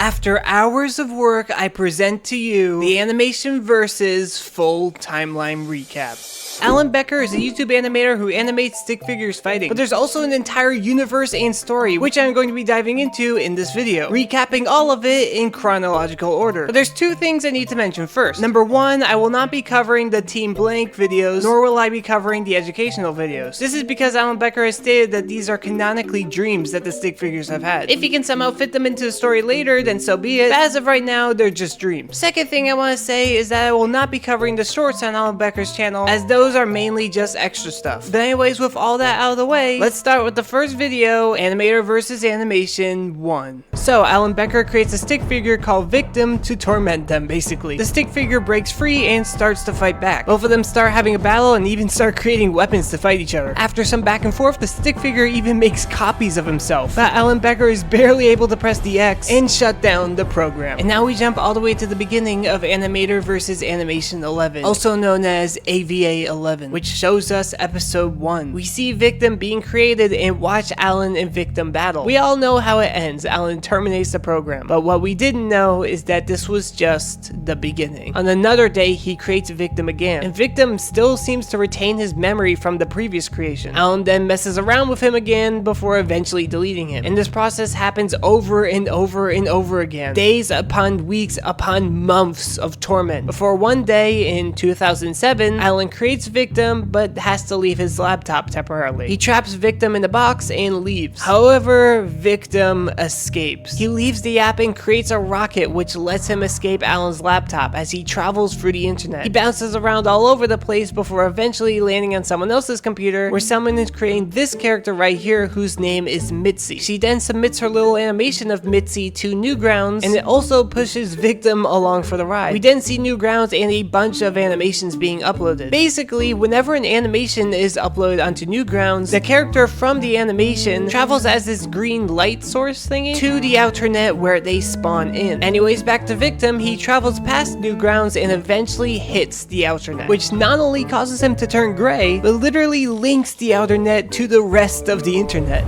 After hours of work, I present to you the Animation vs. Full Timeline Recap. Alan Becker is a YouTube animator who animates stick figures fighting, but there's also an entire universe and story, which I'm going to be diving into in this video, recapping all of it in chronological order. But there's two things I need to mention first. Number one, I will not be covering the Team Blank videos, nor will I be covering the educational videos. This is because Alan Becker has stated that these are canonically dreams that the stick figures have had. If he can somehow fit them into the story later, then so be it, but as of right now, they're just dreams. Second thing I want to say is that I will not be covering the shorts on Alan Becker's channel, as those are mainly just extra stuff. But anyways, with all that out of the way, let's start with the first video, Animator vs. Animation 1. So, Alan Becker creates a stick figure called Victim to torment them, basically. The stick figure breaks free and starts to fight back. Both of them start having a battle and even start creating weapons to fight each other. After some back and forth, the stick figure even makes copies of himself. But Alan Becker is barely able to press the X and shut down the program. And now we jump all the way to the beginning of Animator vs. Animation 11, also known as AVA 11, which shows us episode 1. We see Victim being created and watch Alan and Victim battle. We all know how it ends. Alan terminates the program. But what we didn't know is that this was just the beginning. On another day, he creates Victim again, and Victim still seems to retain his memory from the previous creation. Alan then messes around with him again before eventually deleting him. And this process happens over and over and over again. Days upon weeks upon months of torment. Before one day in 2007, Alan creates Victim but has to leave his laptop temporarily. He traps Victim in a box and leaves. However, Victim escapes. He leaves the app and creates a rocket which lets him escape Alan's laptop as he travels through the internet. He bounces around all over the place before eventually landing on someone else's computer, where someone is creating this character right here whose name is Mitzi. She then submits her little animation of Mitzi to Newgrounds, and it also pushes Victim along for the ride. We then see Newgrounds and a bunch of animations being uploaded. Basically, whenever an animation is uploaded onto Newgrounds, the character from the animation travels as this green light source thingy to the Outernet where they spawn in. Anyways, back to Victim, he travels past Newgrounds and eventually hits the Outernet, which not only causes him to turn gray, but literally links the Outernet to the rest of the internet.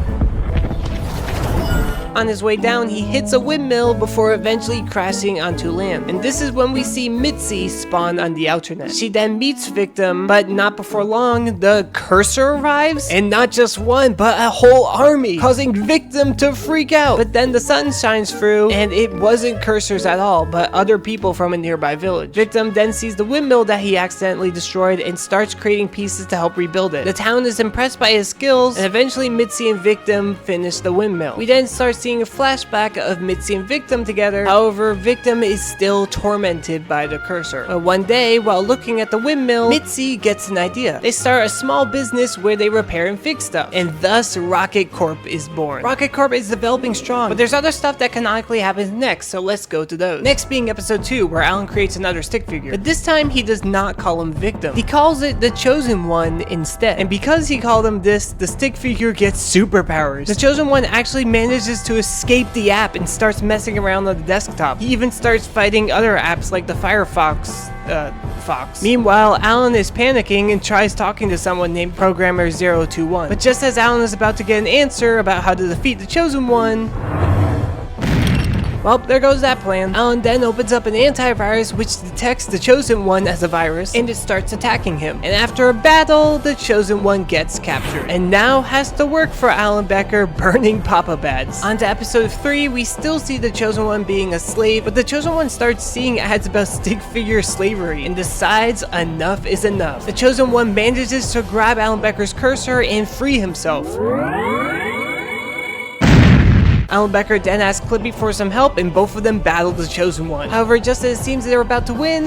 On his way down, he hits a windmill before eventually crashing onto land. And this is when we see Mitzi spawn on the Outernet. She then meets Victim, but not before long, the cursor arrives, and not just one, but a whole army, causing Victim to freak out. But then the sun shines through, and it wasn't cursors at all, but other people from a nearby village. Victim then sees the windmill that he accidentally destroyed and starts creating pieces to help rebuild it. The town is impressed by his skills, and eventually Mitzi and Victim finish the windmill. We then start seeing a flashback of Mitzi and Victim together. However, Victim is still tormented by the cursor. But one day, while looking at the windmill, Mitzi gets an idea. They start a small business where they repair and fix stuff, and thus Rocket Corp is born. Rocket Corp is developing strong, but there's other stuff that canonically happens next, so let's go to those. Next being episode 2, where Alan creates another stick figure, but this time he does not call him Victim. He calls it the Chosen One instead, and because he called him this, the stick figure gets superpowers. The Chosen One actually manages to escape the app and starts messing around on the desktop. He even starts fighting other apps like the Firefox Fox. Meanwhile, Alan is panicking and tries talking to someone named Programmer 021. But just as Alan is about to get an answer about how to defeat the Chosen One, well, there goes that plan. Alan then opens up an antivirus which detects the Chosen One as a virus, and it starts attacking him. And after a battle, the Chosen One gets captured, and now has to work for Alan Becker burning Papa Bads. On to episode 3, we still see the Chosen One being a slave, but the Chosen One starts seeing ads about stick figure slavery, and decides enough is enough. The Chosen One manages to grab Alan Becker's cursor and free himself. Alan Becker then asks Clippy for some help, and both of them battle the Chosen One. However, just as it seems they're about to win,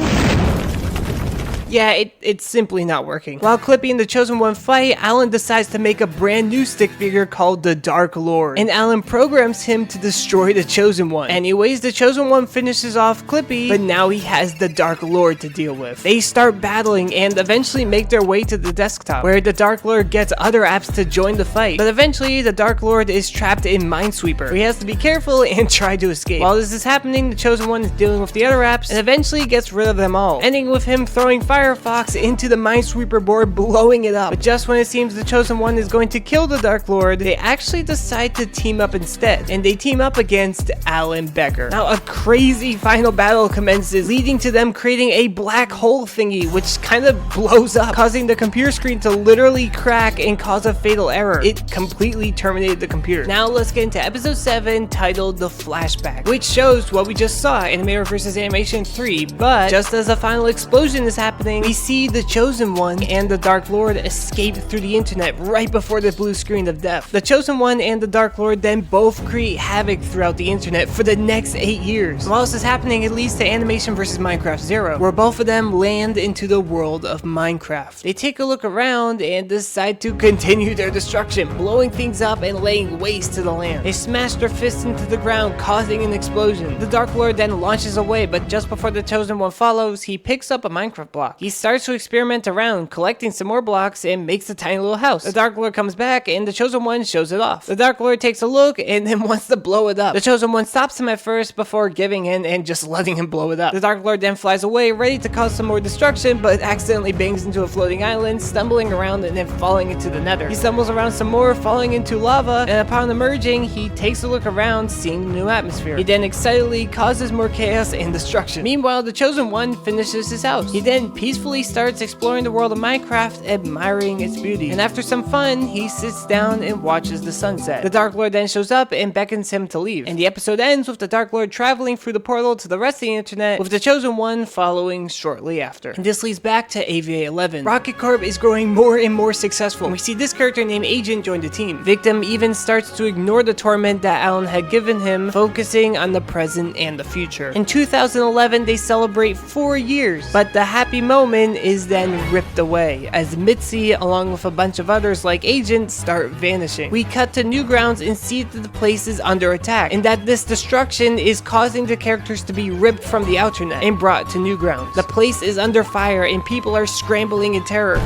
yeah, it's simply not working. While Clippy and the Chosen One fight, Alan decides to make a brand new stick figure called the Dark Lord, and Alan programs him to destroy the Chosen One. Anyways, the Chosen One finishes off Clippy, but now he has the Dark Lord to deal with. They start battling and eventually make their way to the desktop, where the Dark Lord gets other apps to join the fight. But eventually, the Dark Lord is trapped in Minesweeper, so he has to be careful and try to escape. While this is happening, the Chosen One is dealing with the other apps, and eventually gets rid of them all, ending with him throwing fire Firefox into the Minesweeper board, blowing it up. But just when it seems the Chosen One is going to kill the Dark Lord, they actually decide to team up instead, and they team up against Alan Becker. Now a crazy final battle commences, leading to them creating a black hole thingy, which kind of blows up, causing the computer screen to literally crack and cause a fatal error. It completely terminated the computer. Now let's get into episode 7, titled The Flashback, which shows what we just saw, Animator vs. Animation 3, but just as a final explosion is happening, we see the Chosen One and the Dark Lord escape through the internet right before the blue screen of death. The Chosen One and the Dark Lord then both create havoc throughout the internet for the next 8 years. And while this is happening, it leads to Animation vs. Minecraft 0, where both of them land into the world of Minecraft. They take a look around and decide to continue their destruction, blowing things up and laying waste to the land. They smash their fists into the ground, causing an explosion. The Dark Lord then launches away, but just before the Chosen One follows, he picks up a Minecraft block. He starts to experiment around, collecting some more blocks and makes a tiny little house. The Dark Lord comes back and the Chosen One shows it off. The Dark Lord takes a look and then wants to blow it up. The Chosen One stops him at first before giving in and just letting him blow it up. The Dark Lord then flies away, ready to cause some more destruction, but accidentally bangs into a floating island, stumbling around and then falling into the Nether. He stumbles around some more, falling into lava, and upon emerging, he takes a look around, seeing the new atmosphere. He then excitedly causes more chaos and destruction. Meanwhile, the Chosen One finishes his house. He then peacefully starts exploring the world of Minecraft, admiring its beauty. And after some fun, he sits down and watches the sunset. The Dark Lord then shows up and beckons him to leave. And the episode ends with the Dark Lord traveling through the portal to the rest of the internet, with the Chosen One following shortly after. And this leads back to AVA 11. Rocket Corp is growing more and more successful, and we see this character named Agent join the team. Victim even starts to ignore the torment that Alan had given him, focusing on the present and the future. In 2011, they celebrate 4 years, but the happy moment is then ripped away, as Mitzi, along with a bunch of others like Agent, start vanishing. We cut to Newgrounds and see that the place is under attack, and that this destruction is causing the characters to be ripped from the Outernet and brought to Newgrounds. The place is under fire and people are scrambling in terror.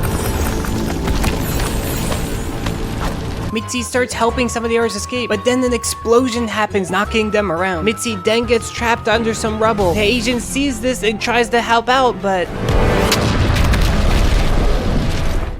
Mitzi starts helping some of the others escape, but then an explosion happens, knocking them around. Mitzi then gets trapped under some rubble. The agent sees this and tries to help out, but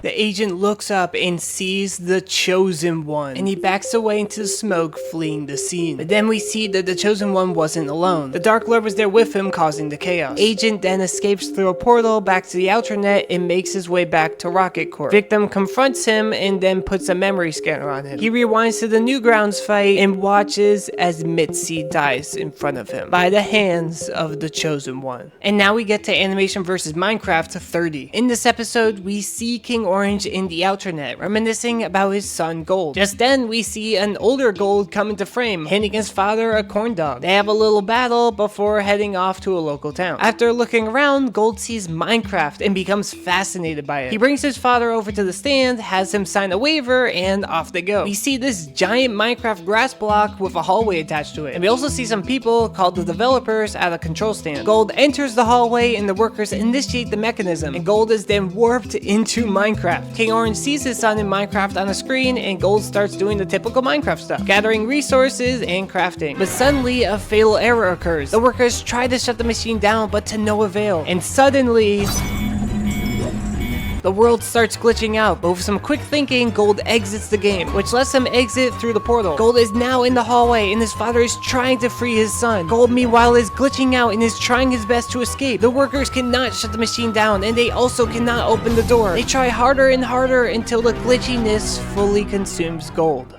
the agent looks up and sees the Chosen One, and he backs away into the smoke, fleeing the scene. But then we see that the Chosen One wasn't alone. The Dark Lord was there with him, causing the chaos. Agent then escapes through a portal back to the Outernet and makes his way back to Rocket Corp. Victim confronts him and then puts a memory scanner on him. He rewinds to the Newgrounds fight and watches as Mitzi dies in front of him by the hands of the Chosen One. And now we get to Animation vs. Minecraft 30. In this episode, we see King Orange in the Outernet, reminiscing about his son Gold. Just then, we see an older Gold come into frame, handing his father a corn dog. They have a little battle before heading off to a local town. After looking around, Gold sees Minecraft and becomes fascinated by it. He brings his father over to the stand, has him sign a waiver, and off they go. We see this giant Minecraft grass block with a hallway attached to it. And we also see some people, called the developers, at a control stand. Gold enters the hallway and the workers initiate the mechanism, and Gold is then warped into Minecraft. King Orange sees his son in Minecraft on a screen, and Gold starts doing the typical Minecraft stuff, gathering resources and crafting. But suddenly, a fatal error occurs. The workers try to shut the machine down, but to no avail. And suddenly, the world starts glitching out, but with some quick thinking, Gold exits the game, which lets him exit through the portal. Gold is now in the hallway, and his father is trying to free his son. Gold, meanwhile, is glitching out and is trying his best to escape. The workers cannot shut the machine down, and they also cannot open the door. They try harder and harder until the glitchiness fully consumes Gold.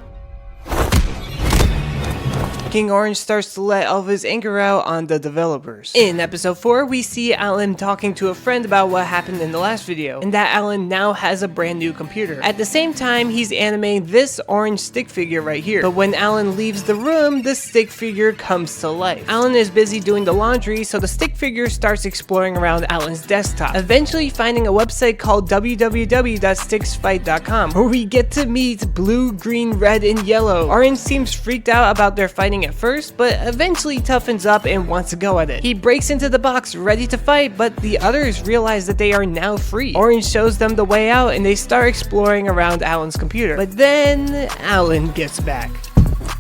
King Orange starts to let all of his anger out on the developers. In episode 4, we see Alan talking to a friend about what happened in the last video, and that Alan now has a brand new computer. At the same time, he's animating this orange stick figure right here. But when Alan leaves the room, the stick figure comes to life. Alan is busy doing the laundry, so the stick figure starts exploring around Alan's desktop, eventually finding a website called www.sticksfight.com, where we get to meet Blue, Green, Red, and Yellow. Orange seems freaked out about their fighting at first, but eventually toughens up and wants to go at it. He breaks into the box ready to fight, but the others realize that they are now free. Orange shows them the way out and they start exploring around Alan's computer. But then Alan gets back.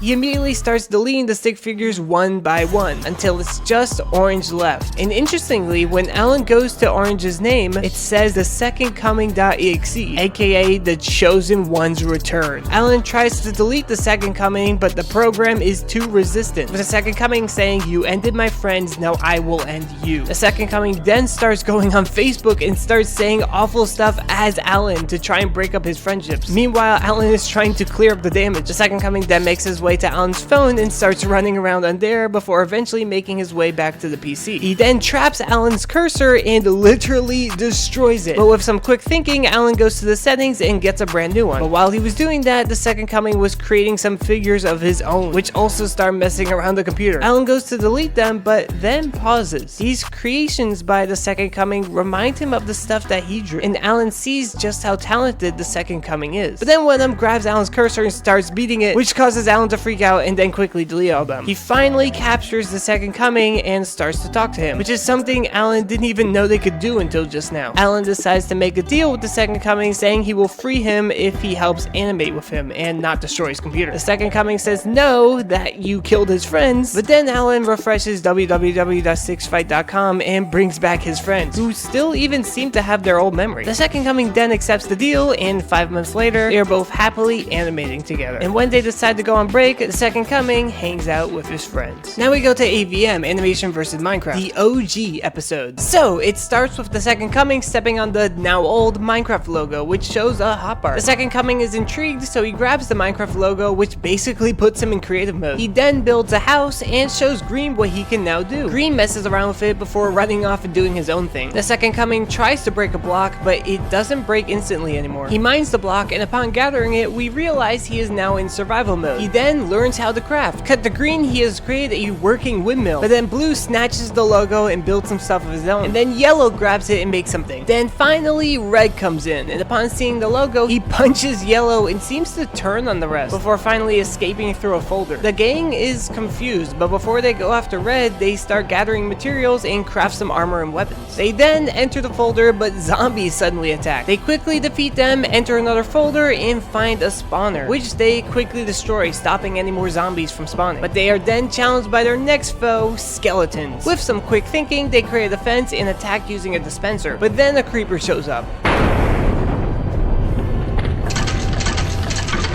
He immediately starts deleting the stick figures one by one until it's just Orange left. And interestingly, when Alan goes to Orange's name, it says the second coming.exe, aka the chosen one's return. Alan tries to delete the second coming, but the program is too resistant, with the second coming saying, "You ended my friends, now I will end you." The second coming then starts going on Facebook and starts saying awful stuff as Alan to try and break up his friendships. Meanwhile, Alan is trying to clear up the damage. The second coming then makes his way to Alan's phone and starts running around on there before eventually making his way back to the PC. He then traps Alan's cursor and literally destroys it. But with some quick thinking, Alan goes to the settings and gets a brand new one. But while he was doing that, the second coming was creating some figures of his own, which also start messing around the computer. Alan goes to delete them, but then pauses. These creations by the second coming remind him of the stuff that he drew, and Alan sees just how talented the second coming is. But then one of them grabs Alan's cursor and starts beating it, which causes Alan to freak out and then quickly delete all of them. He finally captures the second coming and starts to talk to him, which is something Alan didn't even know they could do until just now. Alan decides to make a deal with the second coming, saying he will free him if he helps animate with him and not destroy his computer. The second coming says no, that you killed his friends, but then Alan refreshes www.sixfight.com and brings back his friends, who still even seem to have their old memory. The second coming then accepts the deal, and 5 months later, they are both happily animating together. And when they decide to go on break, the second coming hangs out with his friends. Now we go to AVM, Animation vs. Minecraft, the OG episode. So it starts with the second coming stepping on the now old Minecraft logo, which shows a hotbar. The second coming is intrigued, so he grabs the Minecraft logo, which basically puts him in creative mode. He then builds a house and shows Green what he can now do. Green messes around with it before running off and doing his own thing. The second coming tries to break a block, but it doesn't break instantly anymore. He mines the block, and upon gathering it, we realize he is now in survival mode. He then learns how to craft. Cut to Green, he has created a working windmill, but then Blue snatches the logo and builds some stuff of his own. And then Yellow grabs it and makes something. Then finally, Red comes in, and upon seeing the logo, he punches Yellow and seems to turn on the rest, before finally escaping through a folder. The gang is confused, but before they go after Red, they start gathering materials and craft some armor and weapons. They then enter the folder, but zombies suddenly attack. They quickly defeat them, enter another folder, and find a spawner, which they quickly destroy, stopping any more zombies from spawning. But they are then challenged by their next foe, skeletons. With some quick thinking, they create a fence and attack using a dispenser, but then a creeper shows up.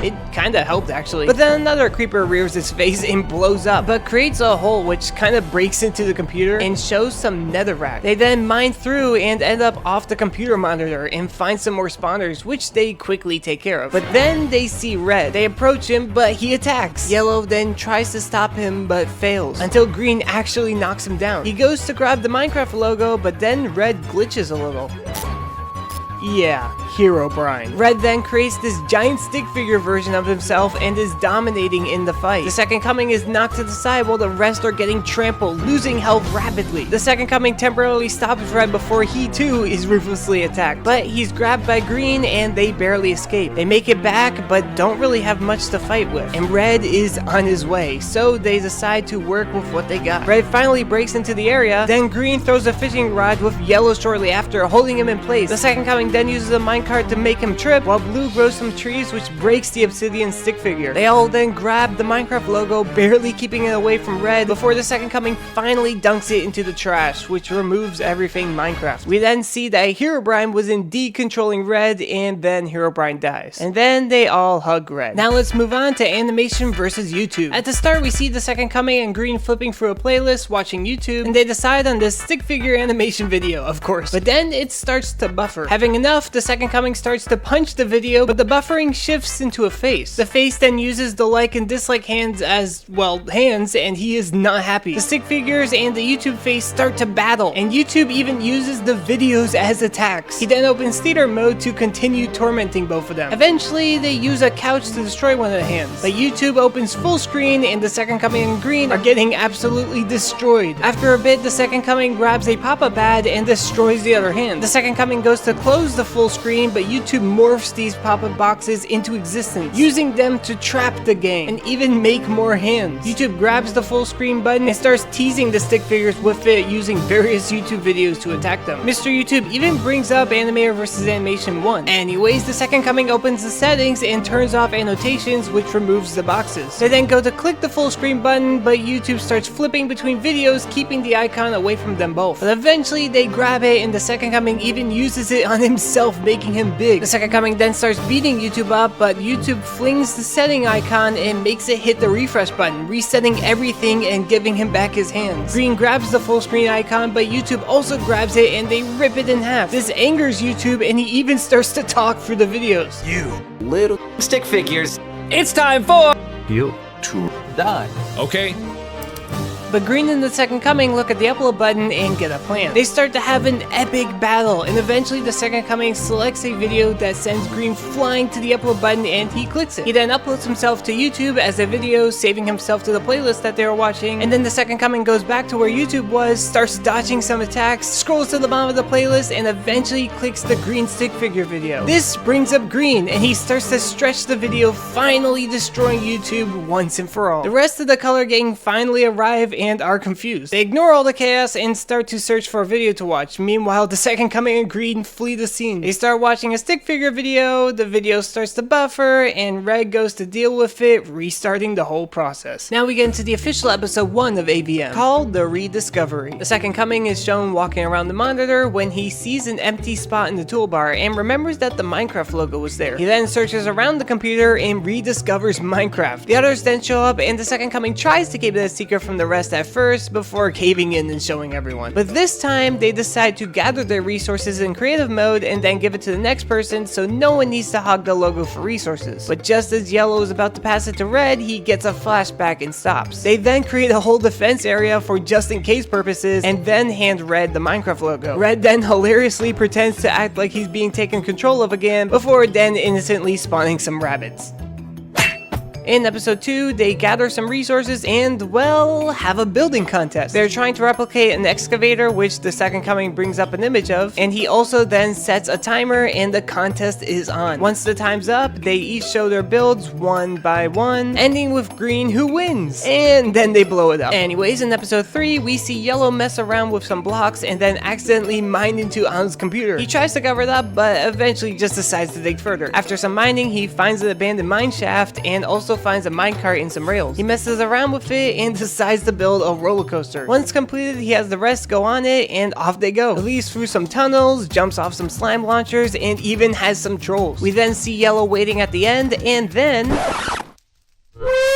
It kinda helped actually. But then another creeper rears its face and blows up, but creates a hole which kinda breaks into the computer and shows some netherrack. They then mine through and end up off the computer monitor and find some more spawners, which they quickly take care of. But then they see Red. They approach him, but he attacks. Yellow then tries to stop him, but fails, until Green actually knocks him down. He goes to grab the Minecraft logo, but then Red glitches a little. Yeah, Herobrine. Red then creates this giant stick figure version of himself and is dominating in the fight. The second coming is knocked to the side while the rest are getting trampled, losing health rapidly. The second coming temporarily stops Red before he too is ruthlessly attacked, but he's grabbed by Green and they barely escape. They make it back, but don't really have much to fight with, and Red is on his way, so they decide to work with what they got. Red finally breaks into the area, then Green throws a fishing rod with Yellow shortly after, holding him in place. The second coming then uses a minecart to make him trip, while Blue grows some trees which breaks the obsidian stick figure. They all then grab the Minecraft logo, barely keeping it away from Red, before the second coming finally dunks it into the trash, which removes everything Minecraft. We then see that Herobrine was indeed controlling Red, and then Herobrine dies. And then they all hug Red. Now let's move on to Animation versus YouTube. At the start, we see the second coming and Green flipping through a playlist, watching YouTube, and they decide on this stick figure animation video, of course. But then it starts to buffer. Having enough, the second coming starts to punch the video, but the buffering shifts into a face. The face then uses the like and dislike hands as, well, hands, and he is not happy. The stick figures and the YouTube face start to battle, and YouTube even uses the videos as attacks. He then opens theater mode to continue tormenting both of them. Eventually, they use a couch to destroy one of the hands, but YouTube opens full screen and the second coming and Green are getting absolutely destroyed. After a bit, the second coming grabs a pop-up ad and destroys the other hand. The second coming goes to close the full screen screen, but YouTube morphs these pop-up boxes into existence, using them to trap the gang and even make more hands. YouTube grabs the full screen button and starts teasing the stick figures with it, using various YouTube videos to attack them. Mr. YouTube even brings up Animator vs. Animation 1. Anyways, the Second Coming opens the settings and turns off annotations, which removes the boxes. They then go to click the full screen button, but YouTube starts flipping between videos, keeping the icon away from them both. But eventually they grab it, and the Second Coming even uses it on himself, making him big. The Second Coming then starts beating YouTube up, but YouTube flings the setting icon and makes it hit the refresh button, resetting everything and giving him back his hands. Green grabs the full screen icon, but YouTube also grabs it and they rip it in half. This angers YouTube, and he even starts to talk through the videos. You little stick figures. It's time for You to die. Okay. But Green and the Second Coming look at the upload button and get a plan. They start to have an epic battle, and eventually the Second Coming selects a video that sends Green flying to the upload button, and he clicks it. He then uploads himself to YouTube as a video, saving himself to the playlist that they were watching, and then the Second Coming goes back to where YouTube was, starts dodging some attacks, scrolls to the bottom of the playlist, and eventually clicks the Green stick figure video. This brings up Green, and he starts to stretch the video, finally destroying YouTube once and for all. The rest of the color gang finally arrive and are confused. They ignore all the chaos and start to search for a video to watch. Meanwhile, the Second Coming and Green flee the scene. They start watching a stick figure video, the video starts to buffer, and Red goes to deal with it, restarting the whole process. Now we get into the official episode 1 of AVM, called The Rediscovery. The Second Coming is shown walking around the monitor when he sees an empty spot in the toolbar and remembers that the Minecraft logo was there. He then searches around the computer and rediscovers Minecraft. The others then show up, and the Second Coming tries to keep it a secret from the rest at first before caving in and showing everyone. But this time they decide to gather their resources in creative mode and then give it to the next person, so no one needs to hog the logo for resources. But just as Yellow is about to pass it to Red, he gets a flashback and stops. They then create a whole defense area for just in case purposes and then hand Red the Minecraft logo. Red then hilariously pretends to act like he's being taken control of again before then innocently spawning some rabbits. In episode 2, they gather some resources and, well, have a building contest. They're trying to replicate an excavator, which the Second Coming brings up an image of, and he also then sets a timer and the contest is on. Once the time's up, they each show their builds one by one, ending with Green, who wins, and then they blow it up. Anyways, in episode 3, we see Yellow mess around with some blocks and then accidentally mine into An's computer. He tries to cover it up, but eventually just decides to dig further. After some mining, he finds an abandoned mine shaft and also finds a minecart and some rails. He messes around with it and decides to build a roller coaster. Once completed, he has the rest go on it and off they go. He leaves through some tunnels, jumps off some slime launchers, and even has some trolls. We then see Yellow waiting at the end, and then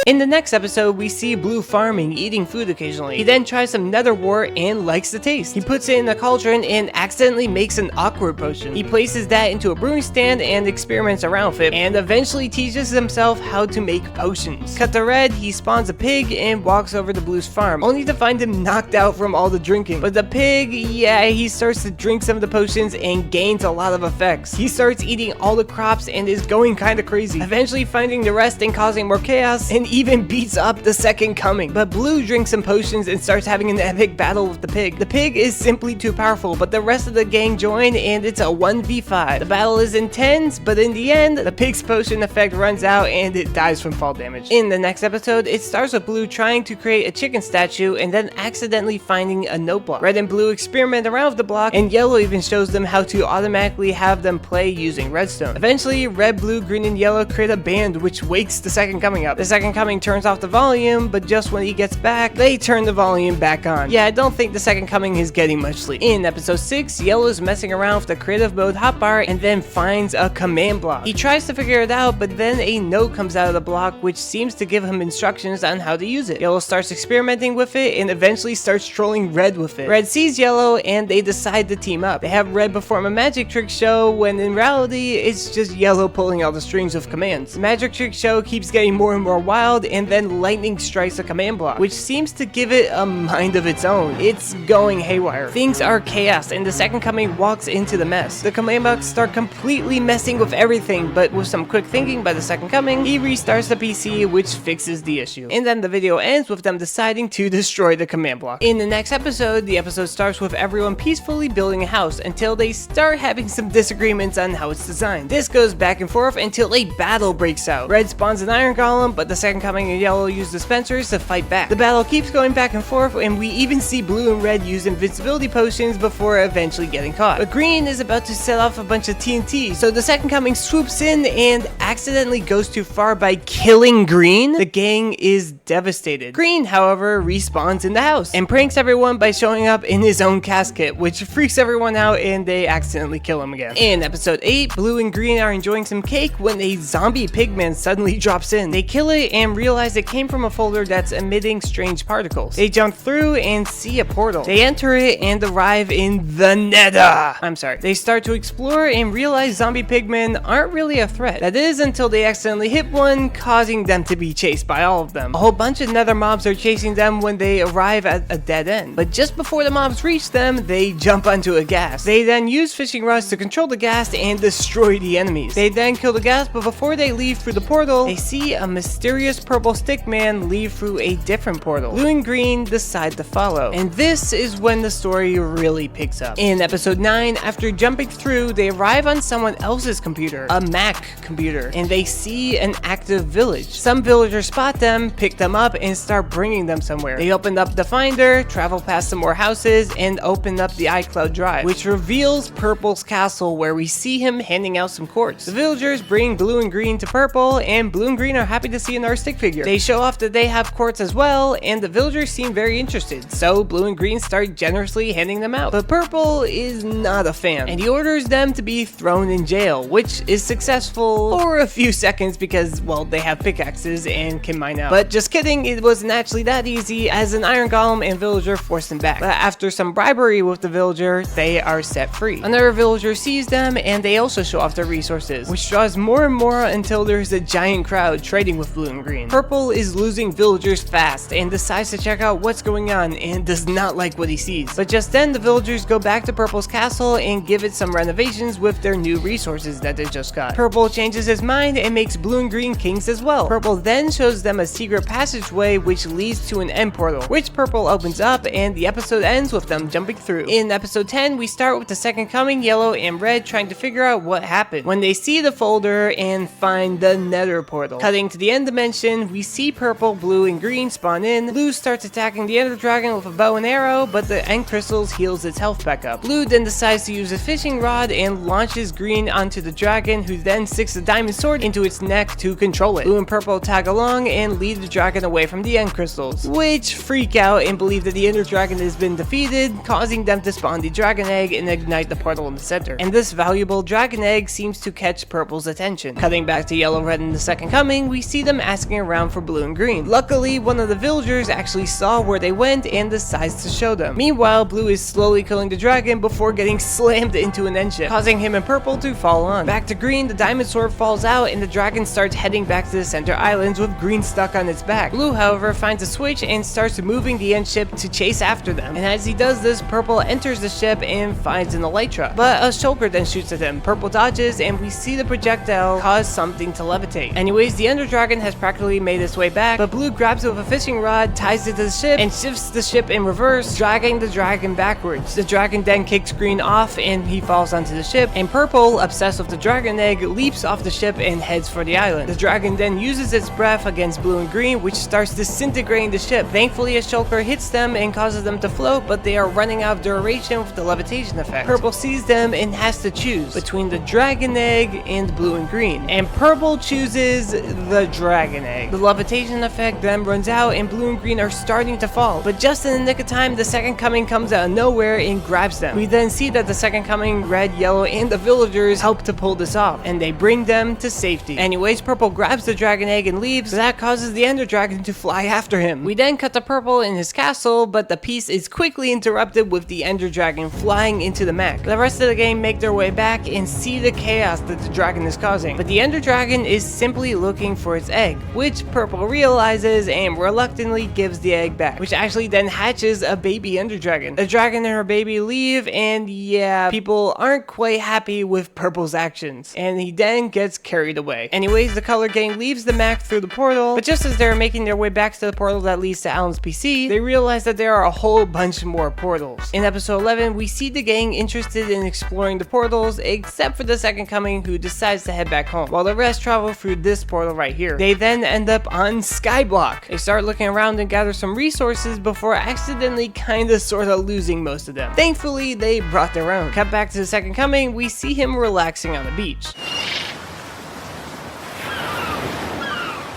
in the next episode, we see Blue farming, eating food occasionally. He then tries some nether wart and likes the taste. He puts it in a cauldron and accidentally makes an awkward potion. He places that into a brewing stand and experiments around with it, and eventually teaches himself how to make potions. Cut to Red, he spawns a pig and walks over to Blue's farm, only to find him knocked out from all the drinking. But the pig, yeah, he starts to drink some of the potions and gains a lot of effects. He starts eating all the crops and is going kinda crazy, eventually finding the rest and causing more chaos, and even beats up the Second Coming. But Blue drinks some potions and starts having an epic battle with the pig. The pig is simply too powerful, but the rest of the gang join and it's a 1v5. The battle is intense, but in the end, the pig's potion effect runs out and it dies from fall damage. In the next episode, it starts with Blue trying to create a chicken statue and then accidentally finding a note block. Red and Blue experiment around with the block, and Yellow even shows them how to automatically have them play using Redstone. Eventually, Red, Blue, Green, and Yellow create a band which wakes the Second Coming up. The Second Coming turns off the volume, but just when he gets back, they turn the volume back on. Yeah, I don't think the Second Coming is getting much sleep. In episode 6, Yellow is messing around with the creative mode hotbar and then finds a command block. He tries to figure it out, but then a note comes out of the block which seems to give him instructions on how to use it. Yellow starts experimenting with it and eventually starts trolling Red with it. Red sees Yellow and they decide to team up. They have Red perform a magic trick show when in reality it's just Yellow pulling all the strings with commands. The magic trick show keeps getting more and more wild, cloud, and then lightning strikes a command block, which seems to give it a mind of its own. It's going haywire. Things are chaos, and the second coming walks into the mess. The command blocks start completely messing with everything, but with some quick thinking by the second coming, he restarts the PC, which fixes the issue. And then the video ends with them deciding to destroy the command block. In the next episode, the episode starts with everyone peacefully building a house until they start having some disagreements on how it's designed. This goes back and forth until a battle breaks out. Red spawns an iron golem, but the second coming and yellow use dispensers to fight back. The battle keeps going back and forth, and we even see blue and red use invincibility potions before eventually getting caught. But green is about to set off a bunch of TNT, so the second coming swoops in and accidentally goes too far by killing green. The gang is devastated. Green, however, respawns in the house and pranks everyone by showing up in his own casket, which freaks everyone out and they accidentally kill him again. In episode 8, blue and green are enjoying some cake when a zombie pigman suddenly drops in. They kill it and realize it came from a folder that's emitting strange particles. They jump through and see a portal. They enter it and arrive in the Nether. They start to explore and realize zombie pigmen aren't really a threat. That is until they accidentally hit one, causing them to be chased by all of them. A whole bunch of Nether mobs are chasing them when they arrive at a dead end. But just before the mobs reach them, they jump onto a ghast. They then use fishing rods to control the ghast and destroy the enemies. They then kill the ghast, but before they leave through the portal, they see a mysterious purple stick man leave through a different portal. Blue and green decide to follow. And this is when the story really picks up. In episode 9, after jumping through, they arrive on someone else's computer, a Mac computer, and they see an active village. Some villagers spot them, pick them up, and start bringing them somewhere. They open up the finder, travel past some more houses, and open up the iCloud drive, which reveals Purple's castle, where we see him handing out some quartz. The villagers bring blue and green to Purple, and blue and green are happy to see another stick figure. They show off that they have quartz as well, and the villagers seem very interested, so blue and green start generously handing them out. But Purple is not a fan, and he orders them to be thrown in jail, which is successful for a few seconds because, well, they have pickaxes and can mine out. But just kidding, it wasn't actually that easy, as an iron golem and villager forced them back. But after some bribery with the villager, they are set free. Another villager sees them, and they also show off their resources, which draws more and more until there's a giant crowd trading with blue and green. Purple is losing villagers fast and decides to check out what's going on and does not like what he sees. But just then, the villagers go back to Purple's castle and give it some renovations with their new resources that they just got. Purple changes his mind and makes blue and green kings as well. Purple then shows them a secret passageway which leads to an end portal, which Purple opens up, and the episode ends with them jumping through. In episode 10, we start with the second coming, yellow and red, trying to figure out what happened when they see the folder and find the Nether portal. Cutting to the end dimension, we see Purple, blue, and green spawn in. Blue starts attacking the Ender Dragon with a bow and arrow, but the end crystals heals its health back up. Blue then decides to use a fishing rod and launches green onto the dragon, who then sticks a diamond sword into its neck to control it. Blue and Purple tag along and lead the dragon away from the end crystals, which freak out and believe that the Ender Dragon has been defeated, causing them to spawn the dragon egg and ignite the portal in the center. And this valuable dragon egg seems to catch Purple's attention. Cutting back to yellow, red, and the second coming, we see them asking around for blue and green. Luckily, one of the villagers actually saw where they went and decides to show them. Meanwhile, blue is slowly killing the dragon before getting slammed into an end ship, causing him and Purple to fall on. Back to green, the diamond sword falls out and the dragon starts heading back to the center islands with green stuck on its back. Blue, however, finds a switch and starts moving the end ship to chase after them. And as he does this, Purple enters the ship and finds an elytra. But a shulker then shoots at him. Purple dodges and we see the projectile cause something to levitate. Anyways, the Ender Dragon has practically made its way back, but Blue grabs it with a fishing rod, ties it to the ship, and shifts the ship in reverse, dragging the dragon backwards. The dragon then kicks green off and he falls onto the ship, and Purple, obsessed with the dragon egg, leaps off the ship and heads for the island. The dragon then uses its breath against blue and green, which starts disintegrating the ship. Thankfully, a shulker hits them and causes them to float, but they are running out of duration with the levitation effect. Purple sees them and has to choose between the dragon egg and blue and green, and Purple chooses the dragon egg. The levitation effect then runs out and blue and green are starting to fall, but just in the nick of time, the second coming comes out of nowhere and grabs them. We then see that the second coming, red, yellow, and the villagers help to pull this off, and they bring them to safety. Anyways, Purple grabs the dragon egg and leaves. That causes the Ender Dragon to fly after him. We then cut to Purple in his castle, but the piece is quickly interrupted with the Ender Dragon flying into the mech. The rest of the game make their way back and see the chaos that the dragon is causing, but the Ender Dragon is simply looking for its egg, which which Purple realizes and reluctantly gives the egg back, which actually then hatches a baby ender dragon. The dragon and her baby leave, and yeah, people aren't quite happy with Purple's actions, and he then gets carried away. Anyways, the color gang leaves the map through the portal, but just as they're making their way back to the portal that leads to Alan's PC, they realize that there are a whole bunch more portals. In episode 11, we see the gang interested in exploring the portals, except for the second coming, who decides to head back home, while the rest travel through this portal right here. They then end up on Skyblock. They start looking around and gather some resources before accidentally kinda sorta losing most of them. Thankfully, they brought their own. Cut back to the second coming, we see him relaxing on the beach.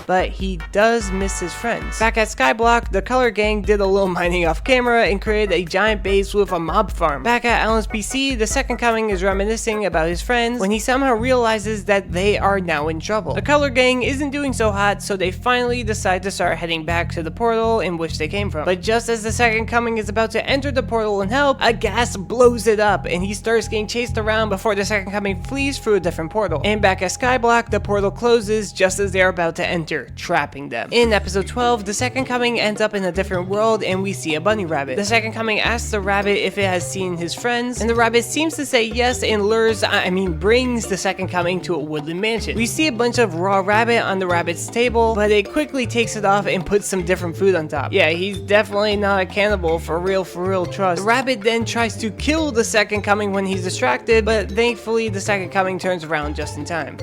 But he does miss his friends. Back at Skyblock, the color gang did a little mining off camera and created a giant base with a mob farm. Back at Alan's PC, the second coming is reminiscing about his friends when he somehow realizes that they are now in trouble. The color gang isn't doing so hot, so they finally decide to start heading back to the portal in which they came from. But just as the second coming is about to enter the portal and help, a gas blows it up and he starts getting chased around before the second coming flees through a different portal. And back at Skyblock, the portal closes just as they are about to enter, trapping them. In episode 12, the second coming ends up in a different world and we see a bunny rabbit. The second coming asks the rabbit if it has seen his friends, and the rabbit seems to say yes and brings the second coming to a woodland mansion. We see a bunch of raw rabbit on the rabbit's table, but it quickly takes it off and puts some different food on top. Yeah, he's definitely not a cannibal for real trust. The rabbit then tries to kill the second coming when he's distracted, but thankfully the second coming turns around just in time.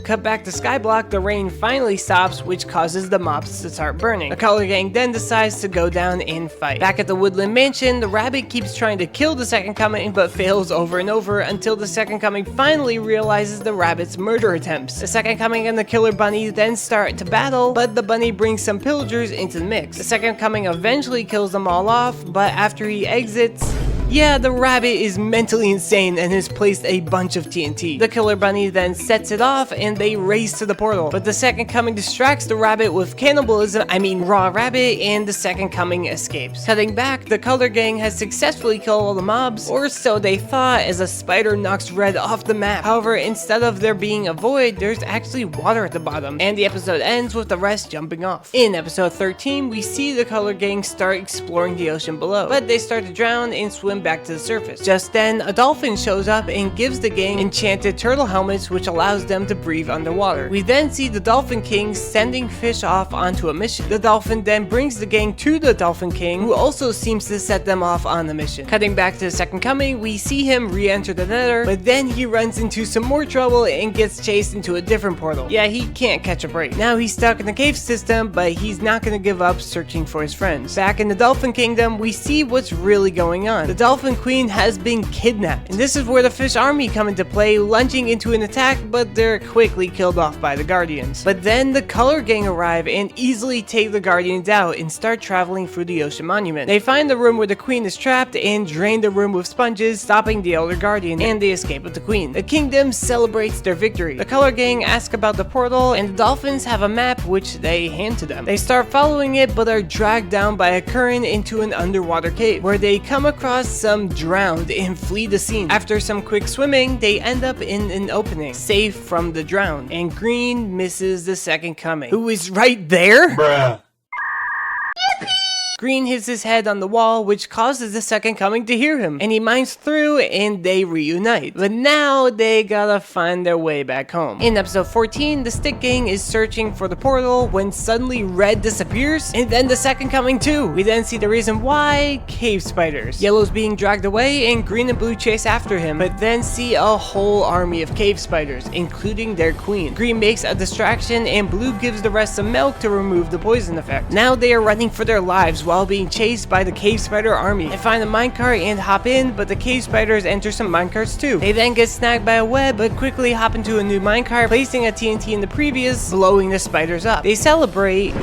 Cut back to Skyblock, the rain finally stops, which causes the mobs to start burning. The color gang then decides to go down and fight. Back at the woodland mansion, the rabbit keeps trying to kill the second coming, but fails over and over until the second coming finally realizes the rabbit's murder attempts. The second coming and the killer bunny then start to battle, but the bunny brings some pillagers into the mix. The second coming eventually kills them all off, but after he exits, yeah, the rabbit is mentally insane and has placed a bunch of TNT. The killer bunny then sets it off and they race to the portal. But the second coming distracts the rabbit with raw rabbit, and the second coming escapes. Cutting back, the color gang has successfully killed all the mobs, or so they thought, as a spider knocks Red off the map. However, instead of there being a void, there's actually water at the bottom, and the episode ends with the rest jumping off. In episode 13, we see the color gang start exploring the ocean below, but they start to drown and swim back to the surface. Just then, a dolphin shows up and gives the gang enchanted turtle helmets, which allows them to breathe underwater. We then see the Dolphin King sending fish off onto a mission. The dolphin then brings the gang to the Dolphin King, who also seems to set them off on the mission. Cutting back to the second coming, we see him re-enter the Nether, but then he runs into some more trouble and gets chased into a different portal. Yeah, he can't catch a break. Now he's stuck in the cave system, but he's not gonna give up searching for his friends. Back in the Dolphin Kingdom, we see what's really going on. The Dolphin Queen has been kidnapped, and this is where the fish army come into play, lunging into an attack, but they're quickly killed off by the Guardians. But then the color gang arrive and easily take the Guardians out and start traveling through the Ocean Monument. They find the room where the Queen is trapped and drain the room with sponges, stopping the Elder Guardian and the escape of the Queen. The kingdom celebrates their victory. The color gang ask about the portal, and the dolphins have a map which they hand to them. They start following it, but are dragged down by a current into an underwater cave, where they come across some drowned and flee the scene. After some quick swimming, they end up in an opening, safe from the drowned, and Green misses the second coming, who is right there? Bruh. Green hits his head on the wall, which causes the second coming to hear him, and he mines through and they reunite. But now they gotta find their way back home. In episode 14, the Stick Gang is searching for the portal when suddenly Red disappears, and then the second coming too. We then see the reason why: cave spiders. Yellow's being dragged away and Green and Blue chase after him, but then see a whole army of cave spiders, including their queen. Green makes a distraction and Blue gives the rest some milk to remove the poison effect. Now they are running for their lives while being chased by the cave spider army. They find a minecart and hop in, but the cave spiders enter some minecarts too. They then get snagged by a web, but quickly hop into a new minecart, placing a TNT in the previous, blowing the spiders up. They celebrate,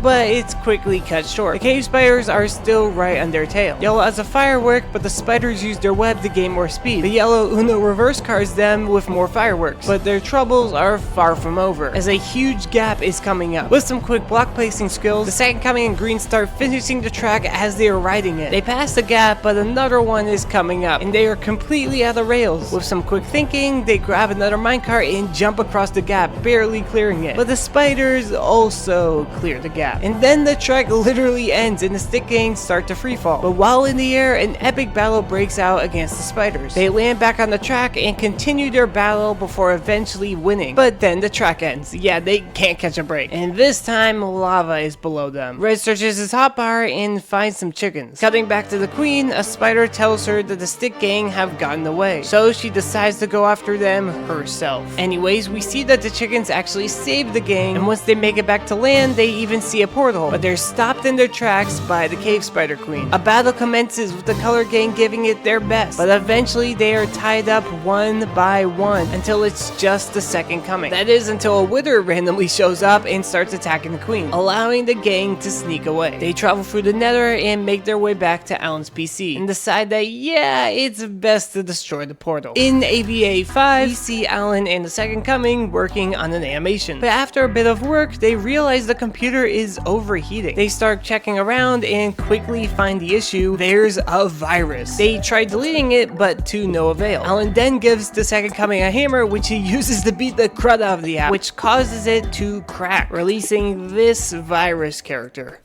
but it's quickly cut short. The cave spiders are still right on their tail. Yellow has a firework, but the spiders use their web to gain more speed. The yellow Uno reverse cars them with more fireworks, but their troubles are far from over, as a huge gap is coming up. With some quick block placing skills, the second coming and green start finishing the track as they are riding it. They pass the gap, but another one is coming up, and they are completely out of rails. With some quick thinking, they grab another minecart and jump across the gap, barely clearing it. But the spiders also clear the gap. And then the track literally ends and the stick gang start to free fall. But while in the air, an epic battle breaks out against the spiders. They land back on the track and continue their battle before eventually winning. But then the track ends. Yeah, they can't catch a break. And this time, lava is below them. Red searches his hotbar and finds some chickens. Cutting back to the queen, a spider tells her that the stick gang have gotten away. So she decides to go after them herself. Anyways, we see that the chickens actually save the gang, and once they make it back to land, they even see a portal. But they're stopped in their tracks by the cave spider queen. A battle commences with the color gang giving it their best, but eventually they are tied up one by one until it's just the second coming. That is until a wither randomly shows up and starts attacking the queen, allowing the gang to sneak away. They travel through the Nether and make their way back to Alan's PC and decide that yeah, it's best to destroy the portal. In AVA 5, we see Alan and the second coming working on an animation, but after a bit of work, they realize the computer is overheating. They start checking around and quickly find the issue. There's a virus. They try deleting it, but to no avail. Alan then gives the second coming a hammer, which he uses to beat the crud out of the app, which causes it to crack, releasing this virus character.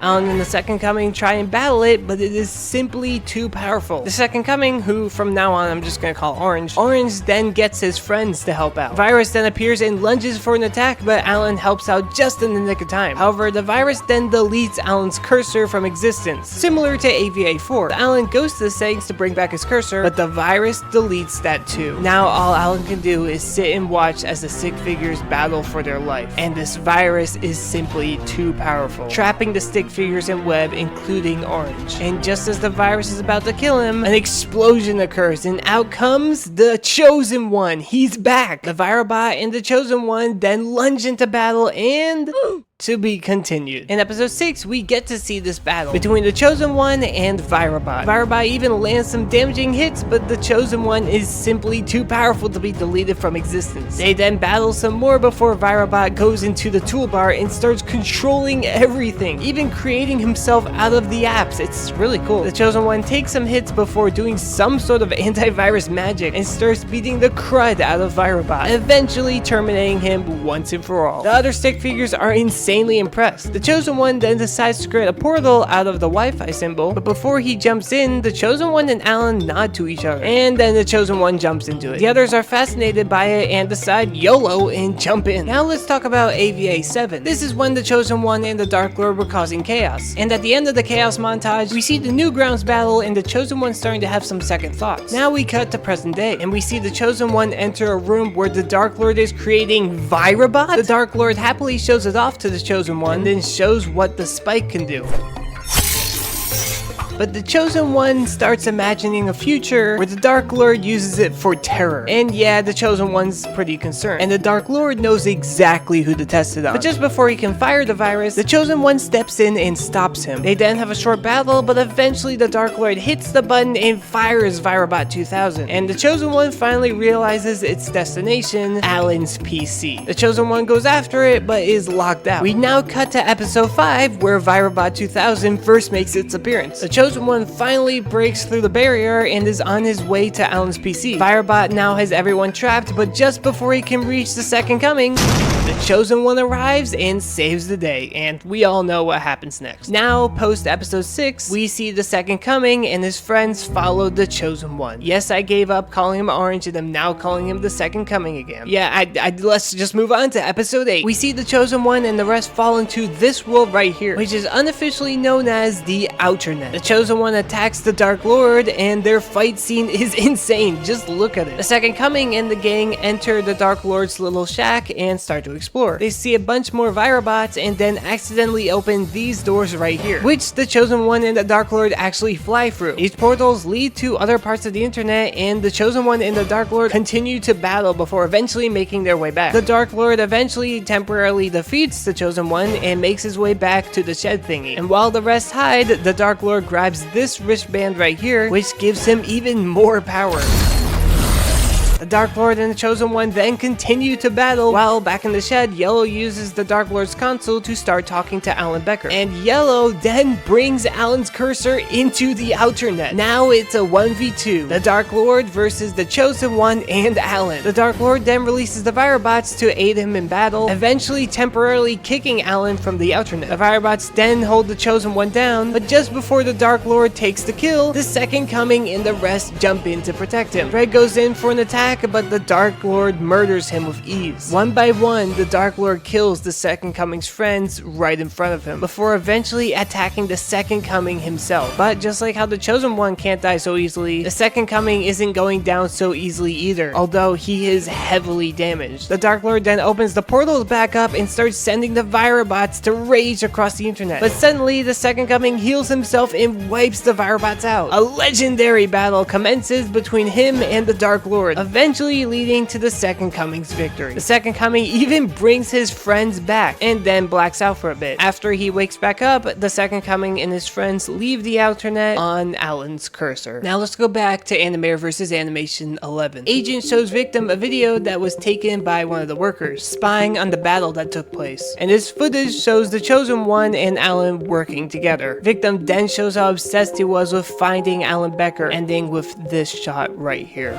Alan and the second coming try and battle it, but it is simply too powerful. The second coming, who from now on I'm just gonna call Orange, then gets his friends to help out. Virus then appears and lunges for an attack, but Alan helps out just in the nick of time. However, the virus then deletes Alan's cursor from existence, similar to AVA 4. Alan goes to the settings to bring back his cursor, but the virus deletes that too. Now all Alan can do is sit and watch as the stick figures battle for their life, and this virus is simply too powerful, trapping the stick figures and web, including Orange. And just as the virus is about to kill him, an explosion occurs and out comes the Chosen One. He's back. The Virobot and the Chosen One then lunge into battle and to be continued. In episode 6, we get to see this battle between the Chosen One and Virobot. Virobot even lands some damaging hits, but the Chosen One is simply too powerful to be deleted from existence. They then battle some more before Virobot goes into the toolbar and starts controlling everything, even creating himself out of the apps. It's really cool. The Chosen One takes some hits before doing some sort of antivirus magic and starts beating the crud out of Virobot, eventually terminating him once and for all. The other stick figures are insanely impressed. The Chosen One then decides to create a portal out of the Wi-Fi symbol, but before he jumps in, the Chosen One and Alan nod to each other, and then the Chosen One jumps into it. The others are fascinated by it and decide YOLO and jump in. Now let's talk about AVA 7. This is when the Chosen One and the Dark Lord were causing chaos, and at the end of the chaos montage, we see the Newgrounds battle and the Chosen One starting to have some second thoughts. Now we cut to present day, and we see the Chosen One enter a room where the Dark Lord is creating Virobot. The Dark Lord happily shows it off to the Chosen One, and then shows what the spike can do. But the Chosen One starts imagining a future where the Dark Lord uses it for terror. And yeah, the Chosen One's pretty concerned, and the Dark Lord knows exactly who to test it on. But just before he can fire the virus, the Chosen One steps in and stops him. They then have a short battle, but eventually the Dark Lord hits the button and fires Virobot 2000. And the Chosen One finally realizes its destination, Alan's PC. The Chosen One goes after it, but is locked out. We now cut to episode 5, where Virobot 2000 first makes its appearance. The Chosen One finally breaks through the barrier and is on his way to Alan's PC. Virobot now has everyone trapped, but just before he can reach the second coming, the Chosen One arrives and saves the day, and we all know what happens next. Now, post episode 6, we see the second coming and his friends followed the Chosen One. Yes, I gave up calling him Orange and I'm now calling him the second coming again. Yeah, let's just move on to episode 8. We see the Chosen One and the rest fall into this world right here, which is unofficially known as the Outernet. The Chosen One attacks the Dark Lord and their fight scene is insane. Just look at it. The second coming and the gang enter the Dark Lord's little shack and start to explore. explore. They see a bunch more Virobots and then accidentally open these doors right here, which the Chosen One and the Dark Lord actually fly through. These portals lead to other parts of the internet, and the Chosen One and the Dark Lord continue to battle before eventually making their way back. The Dark Lord eventually temporarily defeats the Chosen One and makes his way back to the shed thingy. And while the rest hide, the Dark Lord grabs this wristband right here, which gives him even more power. The Dark Lord and the Chosen One then continue to battle, while back in the shed, Yellow uses the Dark Lord's console to start talking to Alan Becker. And Yellow then brings Alan's cursor into the Outernet. Now it's a 1v2, the Dark Lord versus the Chosen One and Alan. The Dark Lord then releases the Virobots to aid him in battle, eventually temporarily kicking Alan from the Outernet. The Virobots then hold the Chosen One down, but just before the Dark Lord takes the kill, the Second Coming and the rest jump in to protect him. Fred goes in for an attack, but the Dark Lord murders him with ease. One by one, the Dark Lord kills the Second Coming's friends right in front of him, before eventually attacking the Second Coming himself. But just like how the Chosen One can't die so easily, the Second Coming isn't going down so easily either, although he is heavily damaged. The Dark Lord then opens the portals back up and starts sending the Virobots to rage across the internet. But suddenly, the Second Coming heals himself and wipes the Virobots out. A legendary battle commences between him and the Dark Lord, eventually leading to the Second Coming's victory. The Second Coming even brings his friends back and then blacks out for a bit. After he wakes back up, the Second Coming and his friends leave the Outernet on Alan's cursor. Now let's go back to Animator vs. Animation 11. Agent shows Victim a video that was taken by one of the workers, spying on the battle that took place. And this footage shows the Chosen One and Alan working together. Victim then shows how obsessed he was with finding Alan Becker, ending with this shot right here.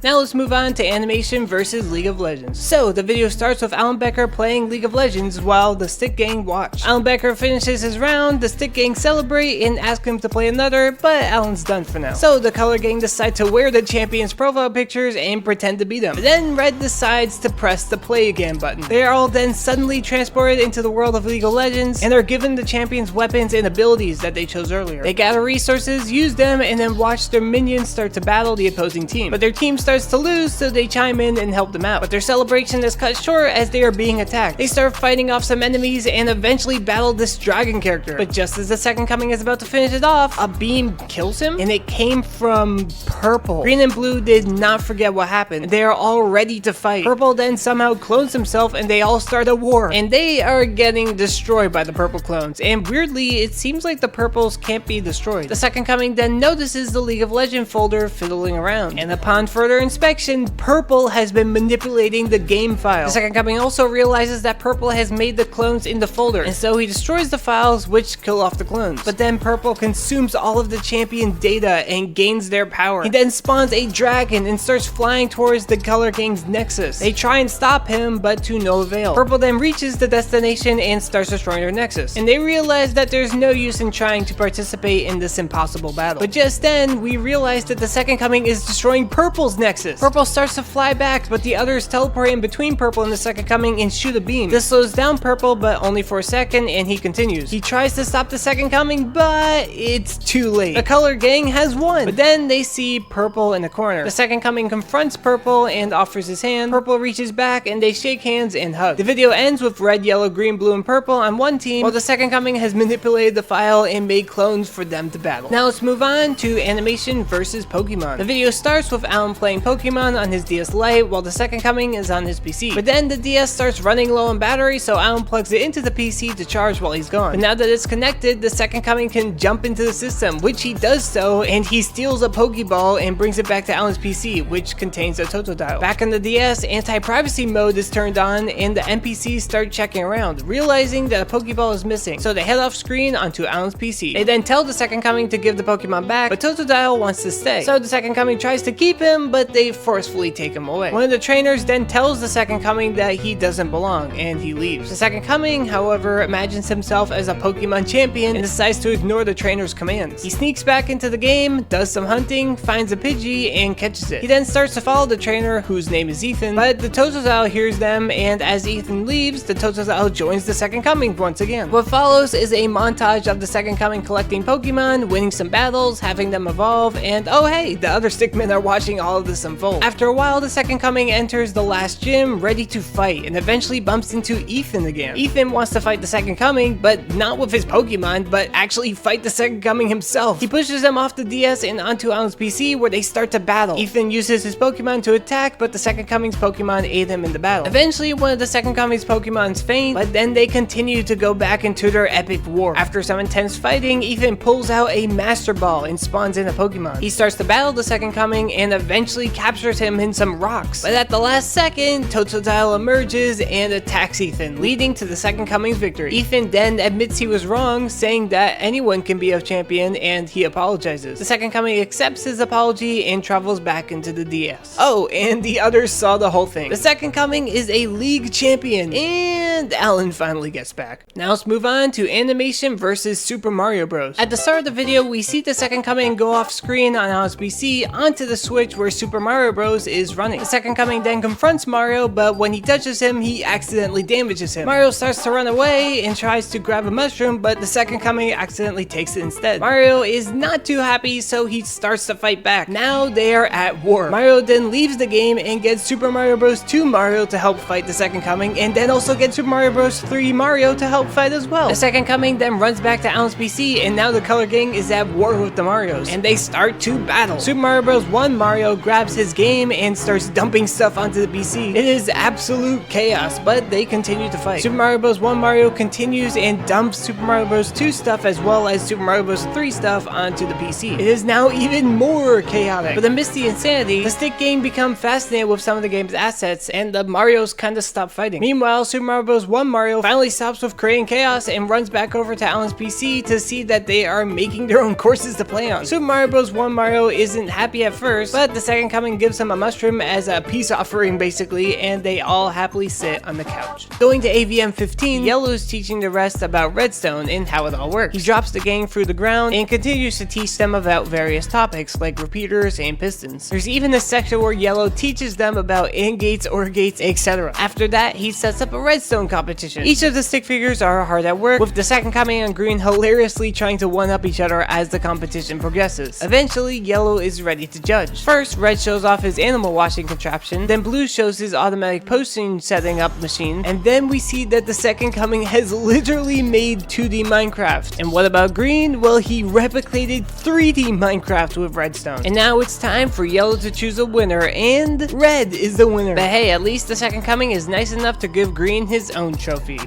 Now let's move on to Animation versus League of Legends. So the video starts with Alan Becker playing League of Legends while the Stick Gang watch. Alan Becker finishes his round, the Stick Gang celebrate and ask him to play another, but Alan's done for now. So the Color Gang decide to wear the champion's profile pictures and pretend to be them. But then Red decides to press the play again button. They are all then suddenly transported into the world of League of Legends and are given the champion's weapons and abilities that they chose earlier. They gather resources, use them, and then watch their minions start to battle the opposing team. But their team starts to lose, so they chime in and help them out. But their celebration is cut short as they are being attacked. They start fighting off some enemies and eventually battle this dragon character. But just as the Second Coming is about to finish it off, a beam kills him, and it came from Purple. Green and Blue did not forget what happened. They are all ready to fight. Purple then somehow clones himself and they all start a war. And they are getting destroyed by the Purple clones. And weirdly, it seems like the Purples can't be destroyed. The Second Coming then notices the League of Legends folder fiddling around. And upon further inspection, Purple has been manipulating the game file. The Second Coming also realizes that Purple has made the clones in the folder, and so he destroys the files which kill off the clones. But then Purple consumes all of the champion data and gains their power. He then spawns a dragon and starts flying towards the Color Gang's nexus. They try and stop him, but to no avail. Purple then reaches the destination and starts destroying their nexus. And they realize that there's no use in trying to participate in this impossible battle. But just then, we realize that the Second Coming is destroying Purple's nexus. Purple starts to fly back, but the others teleport in between Purple and the Second Coming and shoot a beam. This slows down Purple, but only for a second, and he continues. He tries to stop the Second Coming, but it's too late. The Color Gang has won. But then they see Purple in the corner. The Second Coming confronts Purple and offers his hand. Purple reaches back, and they shake hands and hug. The video ends with Red, Yellow, Green, Blue, and Purple on one team, while the Second Coming has manipulated the file and made clones for them to battle. Now let's move on to Animation versus Pokemon. The video starts with Alan playing Pokemon on his DS Lite while the Second Coming is on his PC. But then the DS starts running low on battery, so Alan plugs it into the PC to charge while he's gone. But now that it's connected, the Second Coming can jump into the system, which he does so, and he steals a Pokeball and brings it back to Alan's PC, which contains a Totodile. Back on the DS, anti-privacy mode is turned on, and the NPCs start checking around, realizing that a Pokeball is missing, so they head off screen onto Alan's PC. They then tell the Second Coming to give the Pokemon back, but Totodile wants to stay. So the Second Coming tries to keep him, but they forcefully take him away. One of the trainers then tells the Second Coming that he doesn't belong, and he leaves. The Second Coming, however, imagines himself as a Pokemon champion and decides to ignore the trainer's commands. He sneaks back into the game, does some hunting, finds a Pidgey, and catches it. He then starts to follow the trainer, whose name is Ethan, but the Totodile hears them, and as Ethan leaves, the Totodile joins the Second Coming once again. What follows is a montage of the Second Coming collecting Pokemon, winning some battles, having them evolve, and oh hey, the other stickmen are watching all of this this unfold. After a while, the second coming enters the last gym, ready to fight, and eventually bumps into Ethan again. Ethan wants to fight the second coming, but not with his Pokemon, but actually fight the second coming himself. He pushes them off the DS and onto Alan's PC, where they start to battle. Ethan uses his Pokemon to attack, but the second coming's Pokemon aid him in the battle. Eventually, one of the second coming's Pokemons faint, but then they continue to go back into their epic war. After some intense fighting, Ethan pulls out a Master Ball and spawns in a Pokemon. He starts to battle the second coming and eventually captures him in some rocks. But at the last second, Totodile emerges and attacks Ethan, leading to the second coming's victory. Ethan then admits he was wrong, saying that anyone can be a champion, and he apologizes. The second coming accepts his apology and travels back into the DS. Oh, and the others saw the whole thing. The second coming is a league champion, and Alan finally gets back. Now let's move on to Animation versus Super Mario Bros. At the start of the video, we see the second coming go off screen on Alan's PC onto the Switch where Super Mario Bros is running. The second coming then confronts Mario, but when he touches him, he accidentally damages him. Mario starts to run away and tries to grab a mushroom, but the second coming accidentally takes it instead. Mario is not too happy, so he starts to fight back. Now they are at war. Mario then leaves the game and gets Super Mario Bros. 2 Mario to help fight the second coming, and then also gets Super Mario Bros. 3 Mario to help fight as well. The second coming then runs back to Alan's PC, and now the Color Gang is at war with the Marios, and they start to battle. Super Mario Bros. 1 Mario grabs his game and starts dumping stuff onto the PC. It is absolute chaos, but they continue to fight. Super Mario Bros. 1 Mario continues and dumps Super Mario Bros. 2 stuff as well as Super Mario Bros. 3 stuff onto the PC. It is now even more chaotic. But amidst the insanity, the Stick Gang become fascinated with some of the game's assets, and the Marios kinda stop fighting. Meanwhile, Super Mario Bros. 1 Mario finally stops with creating chaos and runs back over to Alan's PC to see that they are making their own courses to play on. Super Mario Bros. 1 Mario isn't happy at first, but the second coming gives him a mushroom as a peace offering basically, and they all happily sit on the couch. Going to AVM 15, Yellow's teaching the rest about Redstone and how it all works. He drops the gang through the ground and continues to teach them about various topics like repeaters and pistons. There's even a section where Yellow teaches them about AND gates, OR gates, etc. After that, he sets up a Redstone competition. Each of the stick figures are hard at work, with the second coming and Green hilariously trying to one-up each other as the competition progresses. Eventually, Yellow is ready to judge. First, Red shows off his animal washing contraption, then Blue shows his automatic potion setting up machine, and then we see that the second coming has literally made 2D Minecraft. And what about Green? Well, he replicated 3D Minecraft with Redstone. And now it's time for Yellow to choose a winner, and Red is the winner. But hey, at least the second coming is nice enough to give Green his own trophy.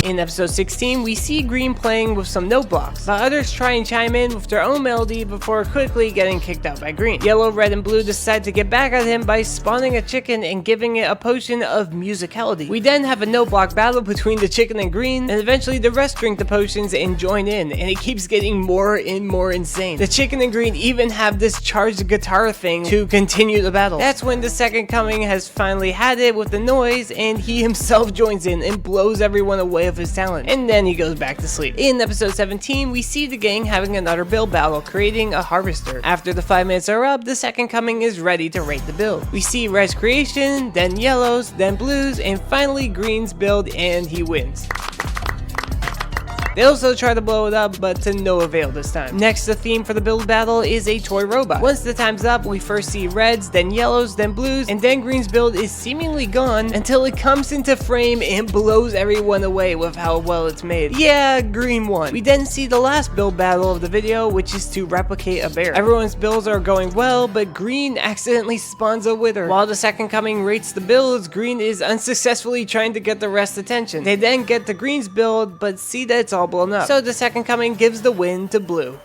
In episode 16, we see Green playing with some note blocks, while others try and chime in with their own melody before quickly getting kicked out by Green. Yellow, Red, and Blue decide to get back at him by spawning a chicken and giving it a potion of musicality. We then have a note block battle between the chicken and Green, and eventually the rest drink the potions and join in, and it keeps getting more and more insane. The chicken and Green even have this charged guitar thing to continue the battle. That's when the second coming has finally had it with the noise, and he himself joins in and blows everyone away of his talent, and then he goes back to sleep. In episode 17, we see the gang having another build battle, creating a harvester. After the 5 minutes are up, the second coming is ready to rate the build. We see Red's creation, then Yellow's, then Blue's, and finally Green's build, and he wins. They also try to blow it up, but to no avail this time. Next, the theme for the build battle is a toy robot. Once the time's up, we first see Red's, then Yellow's, then Blue's, and then Green's build is seemingly gone until it comes into frame and blows everyone away with how well it's made. Yeah, Green won. We then see the last build battle of the video, which is to replicate a bear. Everyone's builds are going well, but Green accidentally spawns a wither. While the second coming rates the builds, Green is unsuccessfully trying to get the rest's attention. They then get to Green's build, but see that it's all blown up. So the second coming gives the win to Blue.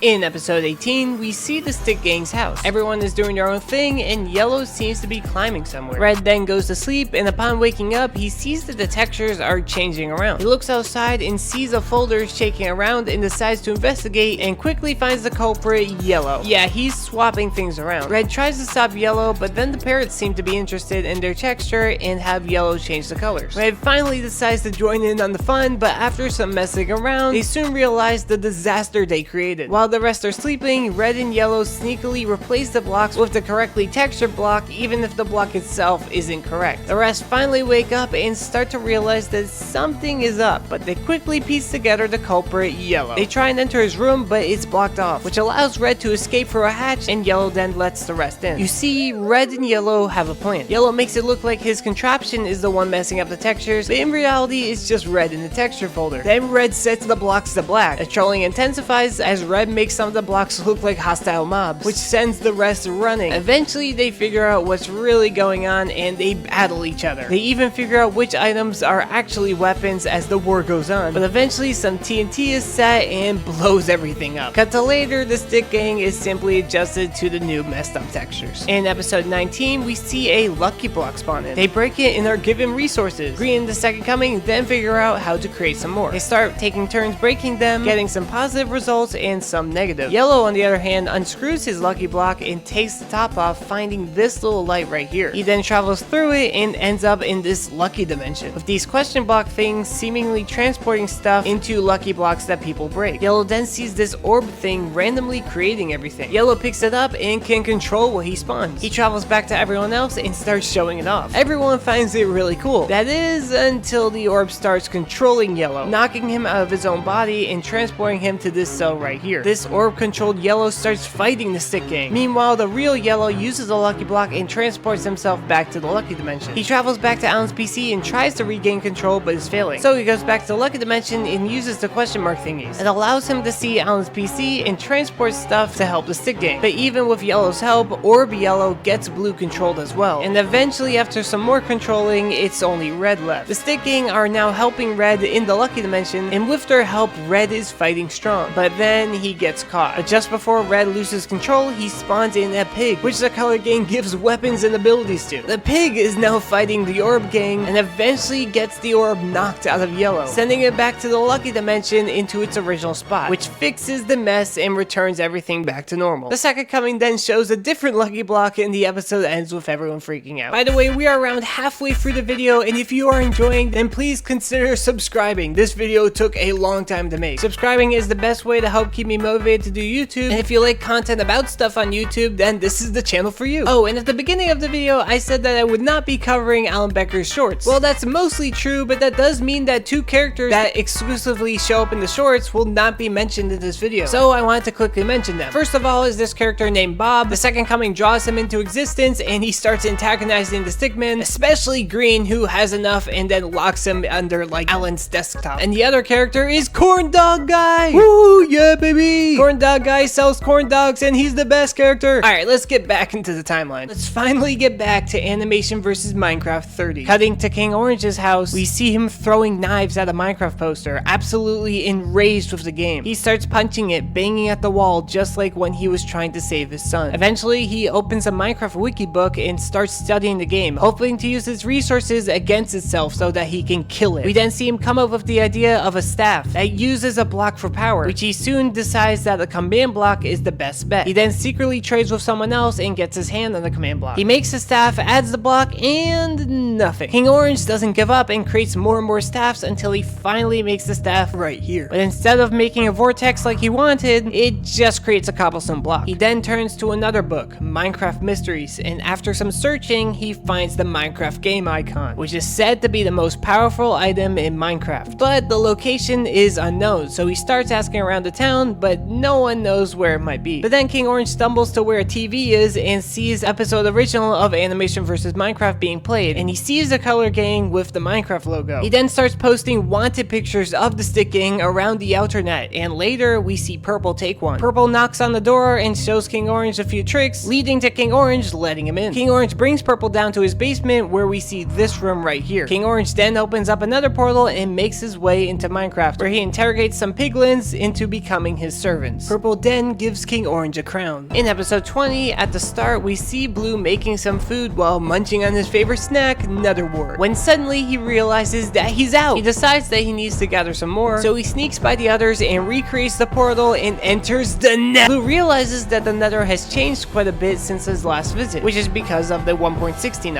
In episode 18, we see the Stick Gang's house. Everyone is doing their own thing, and Yellow seems to be climbing somewhere. Red then goes to sleep, and upon waking up, he sees that the textures are changing around. He looks outside and sees a folder shaking around and decides to investigate and quickly finds the culprit, Yellow. Yeah, he's swapping things around. Red tries to stop Yellow, but then the parrots seem to be interested in their texture and have Yellow change the colors. Red finally decides to join in on the fun, but after some messing around, they soon realize the disaster they created. While the rest are sleeping, red and yellow sneakily replace the blocks with the correctly textured block, even if the block itself isn't correct. The rest finally wake up and start to realize that something is up, but they quickly piece together the culprit, yellow. They try and enter his room, but it's blocked off, which allows red to escape through a hatch, and yellow then lets the rest in. You see, red and yellow have a plan. Yellow makes it look like his contraption is the one messing up the textures, but in reality it's just red in the texture folder. Then red sets the blocks to black. The trolling intensifies as red makes some of the blocks look like hostile mobs, which sends the rest running. Eventually they figure out what's really going on and they battle each other. They even figure out which items are actually weapons as the war goes on, but eventually some TNT is set and blows everything up. Cut to later, the stick gang is simply adjusted to the new messed up textures. In episode 19, we see a lucky block spawn in. They break it and are given resources. Green and the second coming then figure out how to create some more. They start taking turns breaking them, getting some positive results and some negative. Yellow, on the other hand, unscrews his lucky block and takes the top off, finding this little light right here. He then travels through it and ends up in this lucky dimension, with these question block things seemingly transporting stuff into lucky blocks that people break. Yellow then sees this orb thing randomly creating everything. Yellow picks it up and can control what he spawns. He travels back to everyone else and starts showing it off. Everyone finds it really cool. That is, until the orb starts controlling Yellow, knocking him out of his own body and transporting him to this cell right here. This orb controlled Yellow starts fighting the stick gang. Meanwhile, the real Yellow uses a lucky block and transports himself back to the lucky dimension. He travels back to Alan's PC and tries to regain control but is failing. So he goes back to the lucky dimension and uses the question mark thingies. It allows him to see Alan's PC and transports stuff to help the stick gang. But even with Yellow's help, Orb Yellow gets blue controlled as well. And eventually, after some more controlling, it's only red left. The stick gang are now helping red in the lucky dimension, and with their help, red is fighting strong. But then he gets caught. But just before red loses control, he spawns in a pig, which the color gang gives weapons and abilities to. The pig is now fighting the orb gang and eventually gets the orb knocked out of Yellow, sending it back to the lucky dimension into its original spot, which fixes the mess and returns everything back to normal. The second coming then shows a different lucky block and the episode ends with everyone freaking out. By the way, we are around halfway through the video, and if you are enjoying, then please consider subscribing. This video took a long time to make. Subscribing is the best way to help keep me motivated to do YouTube, and if you like content about stuff on YouTube, then this is the channel for you. Oh, and at the beginning of the video, I said that I would not be covering Alan Becker's shorts. Well, that's mostly true, but that does mean that two characters that exclusively show up in the shorts will not be mentioned in this video. So I wanted to quickly mention them. First of all is this character named Bob. The second coming draws him into existence and he starts antagonizing the stickmen, especially Green, who has enough and then locks him under like Alan's desktop. And the other character is Corn Dog Guy. Woo, yeah baby! Corn Dog Guy sells corn dogs and he's the best character. Alright, let's get back into the timeline. Let's finally get back to Animation vs. Minecraft 30. Cutting to King Orange's house, we see him throwing knives at a Minecraft poster, absolutely enraged with the game. He starts punching it, banging at the wall just like when he was trying to save his son. Eventually, he opens a Minecraft wiki book and starts studying the game, hoping to use its resources against itself so that he can kill it. We then see him come up with the idea of a staff that uses a block for power, which he soon decides that a command block is the best bet. He then secretly trades with someone else and gets his hand on the command block. He makes the staff, adds the block, and nothing. King Orange doesn't give up and creates more and more staffs until he finally makes the staff right here. But instead of making a vortex like he wanted, it just creates a cobblestone block. He then turns to another book, Minecraft Mysteries, and after some searching, he finds the Minecraft game icon, which is said to be the most powerful item in Minecraft. But the location is unknown, so he starts asking around the town, but no one knows where it might be. But then King Orange stumbles to where a TV is and sees episode original of Animation vs. Minecraft being played, and he sees the color gang with the Minecraft logo. He then starts posting wanted pictures of the stick gang around the Outernet, and later we see Purple take one. Purple knocks on the door and shows King Orange a few tricks, leading to King Orange letting him in. King Orange brings Purple down to his basement where we see this room right here. King Orange then opens up another portal and makes his way into Minecraft, where he interrogates some piglins into becoming his servants. Purple then gives King Orange a crown. In episode 20, at the start, we see Blue making some food while munching on his favorite snack, Nether wart. When suddenly he realizes that he's out. He decides that he needs to gather some more, so he sneaks by the others and recreates the portal and enters the Nether. Blue realizes that the Nether has changed quite a bit since his last visit, which is because of the 1.16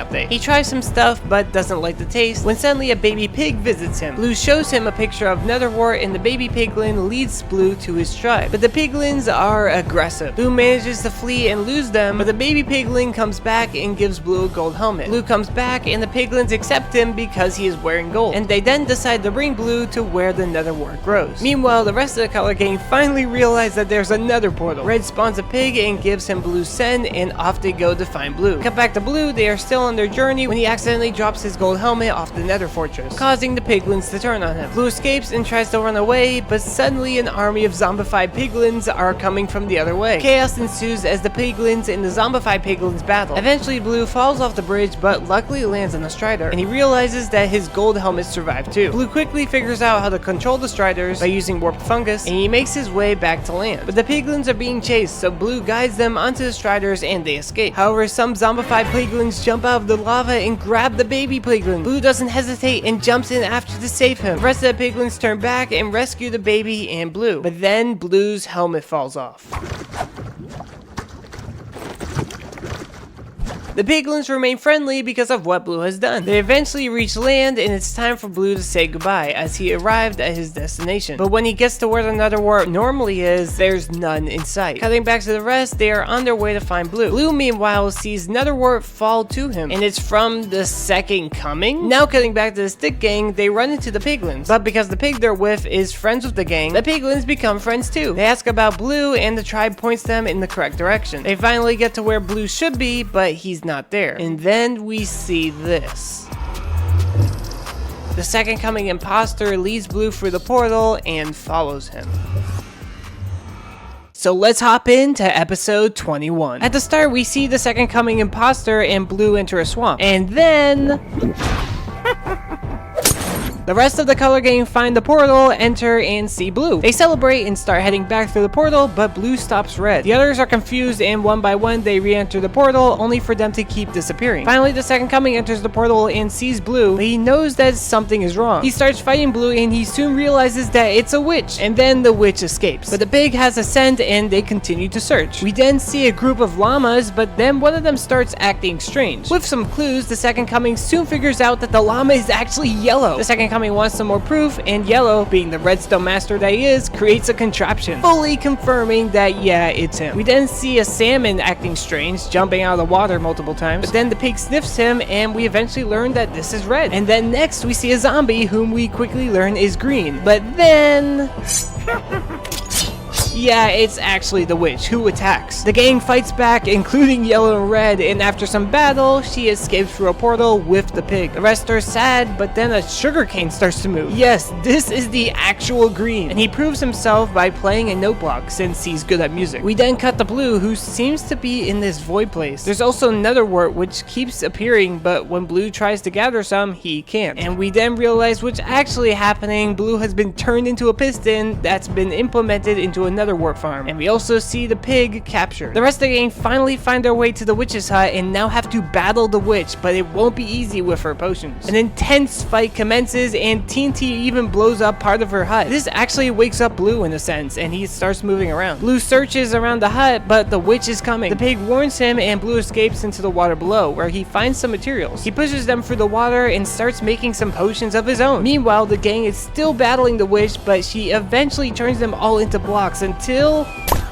update. He tries some stuff but doesn't like the taste when suddenly a baby pig visits him. Blue shows him a picture of Nether wart and the baby piglin leads Blue to his tribe survive. But the piglins are aggressive. Blue manages to flee and lose them, but the baby piglin comes back and gives Blue a gold helmet. Blue comes back and the piglins accept him because he is wearing gold, and they then decide to bring Blue to where the nether wart grows. Meanwhile, the rest of the color gang finally realize that there's another portal. Red spawns a pig and gives him Blue's send, and off they go to find Blue. Cut back to Blue, they are still on their journey when he accidentally drops his gold helmet off the nether fortress, causing the piglins to turn on him. Blue escapes and tries to run away, but suddenly an army of zombified piglins are coming from the other way. Chaos ensues as the piglins and the zombified piglins battle. Eventually, Blue falls off the bridge, but luckily lands on a strider, and he realizes that his gold helmet survived too. Blue quickly figures out how to control the striders by using warped fungus, and he makes his way back to land. But the piglins are being chased, so Blue guides them onto the striders and they escape. However, some zombified piglins jump out of the lava and grab the baby piglin. Blue doesn't hesitate and jumps in after to save him. The rest of the piglins turn back and rescue the baby and Blue, but then Blue's helmet falls off. The piglins remain friendly because of what Blue has done. They eventually reach land, and it's time for Blue to say goodbye as he arrived at his destination. But when he gets to where the nether wart normally is, there's none in sight. Cutting back to the rest, they are on their way to find Blue. Blue, meanwhile, sees nether wart fall to him, and it's from the second coming? Now cutting back to the stick gang, they run into the piglins. But because the pig they're with is friends with the gang, the piglins become friends too. They ask about Blue, and the tribe points them in the correct direction. They finally get to where Blue should be, but he's not there. And then we see this. The second coming imposter leads Blue through the portal and follows him. So let's hop into episode 21. At the start, we see the second coming imposter and Blue enter a swamp. And then the rest of the color gang find the portal, enter, and see Blue. They celebrate and start heading back through the portal, but Blue stops Red. The others are confused, and one by one they re-enter the portal, only for them to keep disappearing. Finally, the second coming enters the portal and sees Blue, but he knows that something is wrong. He starts fighting Blue, and he soon realizes that it's a witch, and then the witch escapes. But the pig has a scent, and they continue to search. We then see a group of llamas, but then one of them starts acting strange. With some clues, the second coming soon figures out that the llama is actually yellow. The second coming wants some more proof, and Yellow, being the redstone master that he is, creates a contraption, fully confirming that yeah, it's him. We then see a salmon acting strange, jumping out of the water multiple times, but then the pig sniffs him, and we eventually learn that this is Red. And then next we see a zombie whom we quickly learn is green. But then yeah, it's actually the witch who attacks. The gang fights back, including Yellow and Red, and after some battle, she escapes through a portal with the pig. The rest are sad, but then a sugarcane starts to move. Yes, this is the actual Green, and he proves himself by playing a note block since he's good at music. We then cut to Blue, who seems to be in this void place. There's also nether wart, which keeps appearing, but when Blue tries to gather some, he can't. And we then realize what's actually happening. Blue has been turned into a piston that's been implemented into another warp farm, and we also see the pig captured. The rest of the gang finally find their way to the witch's hut and now have to battle the witch, but it won't be easy with her potions. An intense fight commences, and TNT even blows up part of her hut. This actually wakes up Blue in a sense, and he starts moving around. Blue searches around the hut, but the witch is coming. The pig warns him, and Blue escapes into the water below, where he finds some materials. He pushes them through the water and starts making some potions of his own. Meanwhile, the gang is still battling the witch, but she eventually turns them all into blocks until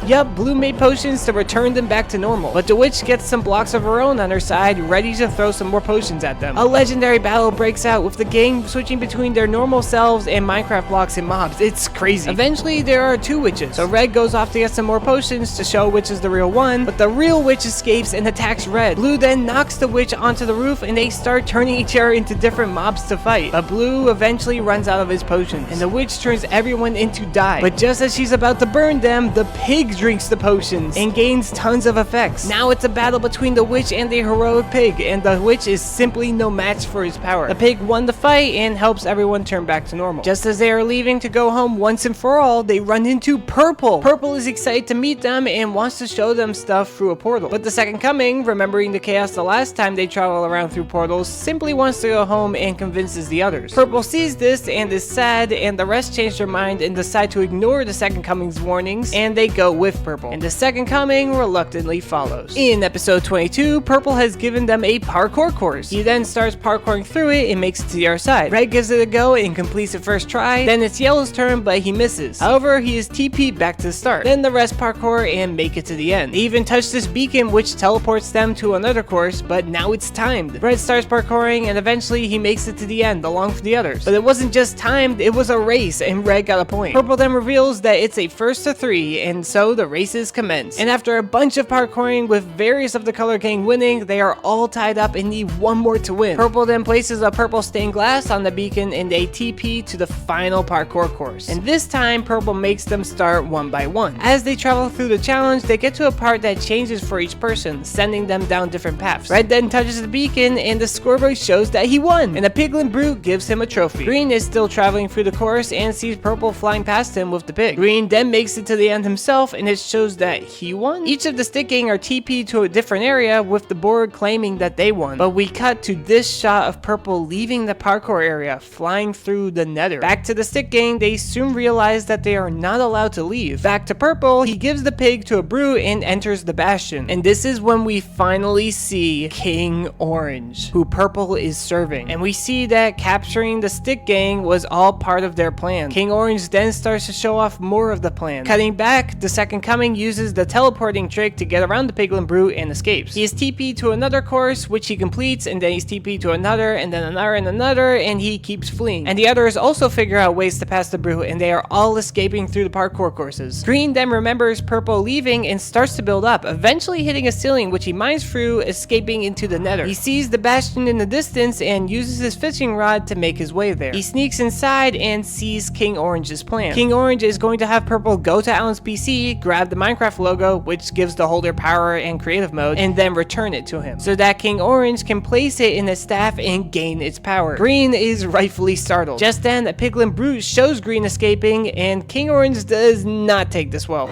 yup, Blue made potions to return them back to normal. But the witch gets some blocks of her own on her side, ready to throw some more potions at them. A legendary battle breaks out with the gang switching between their normal selves and Minecraft blocks and mobs. It's crazy. Eventually, there are two witches. So Red goes off to get some more potions to show which is the real one, but the real witch escapes and attacks Red. Blue then knocks the witch onto the roof, and they start turning each other into different mobs to fight. But Blue eventually runs out of his potions, and the witch turns everyone into dye. But just as she's about to burn them, the pig drinks the potions and gains tons of effects. Now it's a battle between the witch and the heroic pig, and the witch is simply no match for his power. The pig won the fight and helps everyone turn back to normal. Just as they are leaving to go home once and for all, they run into Purple. Purple is excited to meet them and wants to show them stuff through a portal. But the second coming, remembering the chaos the last time they travel around through portals, simply wants to go home and convinces the others. Purple sees this and is sad, and the rest change their mind and decide to ignore the second coming's warnings, and they go with purple, and the second coming reluctantly follows. In episode 22, purple has given them a parkour course. He then starts parkouring through it and makes it to the other side. Red gives it a go and completes it first try. Then it's yellow's turn, but he misses. However, he is TP'd back to the start. Then the rest parkour and make it to the end. They even touch this beacon, which teleports them to another course, but now it's timed. Red starts parkouring and eventually he makes it to the end along with the others. But it wasn't just timed, it was a race and Red got a point. Purple then reveals that it's a first to 3, and so the races commence. And after a bunch of parkouring with various of the color gang winning, they are all tied up and need one more to win. Purple then places a purple stained glass on the beacon and they TP to the final parkour course. And this time, purple makes them start one by one. As they travel through the challenge, they get to a part that changes for each person, sending them down different paths. Red then touches the beacon and the scoreboard shows that he won, and a piglin brute gives him a trophy. Green is still traveling through the course and sees purple flying past him with the pig. Green then makes it to the end himself and it shows that he won. Each of the stick gang are TP'd to a different area with the board claiming that they won. But we cut to this shot of purple leaving the parkour area, flying through the Nether. Back to the stick gang, they soon realize that they are not allowed to leave. Back to purple, he gives the pig to a brute and enters the bastion. And this is when we finally see King Orange, who purple is serving. And we see that capturing the stick gang was all part of their plan. King Orange then starts to show off more of the plan. Cutting back, the second coming uses the teleporting trick to get around the piglin brute and escapes. He is TP'd to another course, which he completes, and then he's TP'd to another, and then another, and another, and he keeps fleeing. And the others also figure out ways to pass the brute, and they are all escaping through the parkour courses. Green then remembers purple leaving and starts to build up, eventually hitting a ceiling which he mines through, escaping into the Nether. He sees the bastion in the distance and uses his fishing rod to make his way there. He sneaks inside and sees King Orange's plan. King Orange is going to have purple go to Alan's PC, grab the Minecraft logo, which gives the holder power and creative mode, and then return it to him, so that King Orange can place it in his staff and gain its power. Green is rightfully startled. Just then, a piglin brute shows Green escaping, and King Orange does not take this well.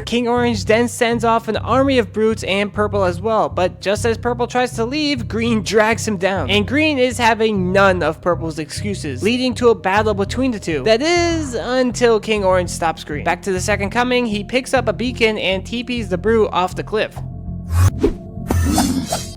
King Orange then sends off an army of brutes and purple as well, but just as purple tries to leave, Green drags him down. And Green is having none of purple's excuses, leading to a battle between the two. That is, until King Orange stops Green. Back to the second coming, he picks up a beacon and TPs the brute off the cliff.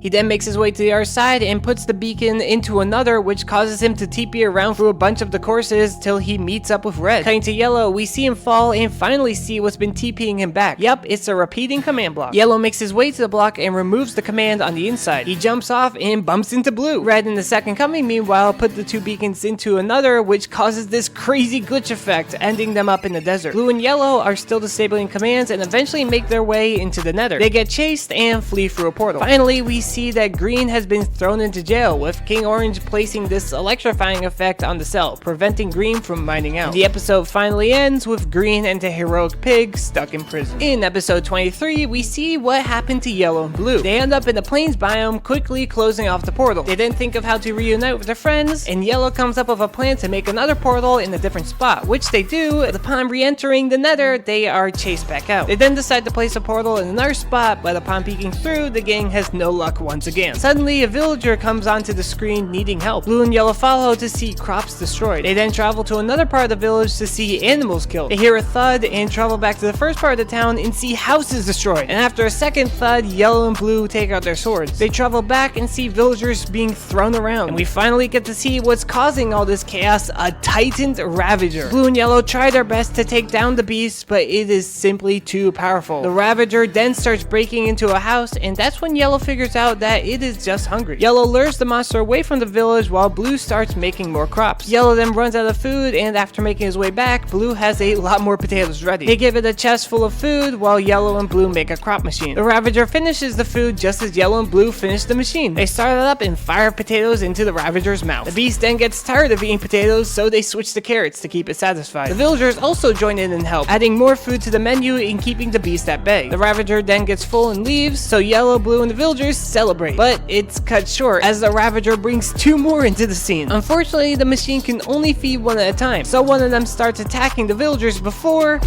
He then makes his way to the other side and puts the beacon into another, which causes him to TP around through a bunch of the courses till he meets up with Red. Cutting to Yellow, we see him fall and finally see what's been TPing him back. Yup, it's a repeating command block. Yellow makes his way to the block and removes the command on the inside. He jumps off and bumps into Blue. Red in the second coming, meanwhile, put the two beacons into another, which causes this crazy glitch effect, ending them up in the desert. Blue and Yellow are still disabling commands and eventually make their way into the Nether. They get chased and flee through a portal. Finally, we see that Green has been thrown into jail, with King Orange placing this electrifying effect on the cell, preventing Green from mining out. The episode finally ends with Green and the heroic pig stuck in prison. In episode 23, we see what happened to Yellow and Blue. They end up in the plains biome, quickly closing off the portal. They then think of how to reunite with their friends, and Yellow comes up with a plan to make another portal in a different spot, which they do, but upon re-entering the Nether, they are chased back out. They then decide to place a portal in another spot, but upon peeking through, the gang has no luck once again. Suddenly, a villager comes onto the screen needing help. Blue and Yellow follow to see crops destroyed. They then travel to another part of the village to see animals killed. They hear a thud and travel back to the first part of the town and see houses destroyed. And after a second thud, Yellow and Blue take out their swords. They travel back and see villagers being thrown around. And we finally get to see what's causing all this chaos, a titaned Ravager. Blue and Yellow try their best to take down the beast, but it is simply too powerful. The Ravager then starts breaking into a house, and that's when Yellow figures out that it is just hungry. Yellow lures the monster away from the village while Blue starts making more crops. Yellow then runs out of food, and after making his way back, Blue has a lot more potatoes ready. They give it a chest full of food while Yellow and Blue make a crop machine. The Ravager finishes the food just as Yellow and Blue finish the machine. They start it up and fire potatoes into the Ravager's mouth. The beast then gets tired of eating potatoes, so they switch to carrots to keep it satisfied. The villagers also join in and help, adding more food to the menu and keeping the beast at bay. The Ravager then gets full and leaves, so Yellow, Blue, and the villagers celebrate. But it's cut short as the Ravager brings two more into the scene. Unfortunately, the machine can only feed one at a time, so one of them starts attacking the villagers before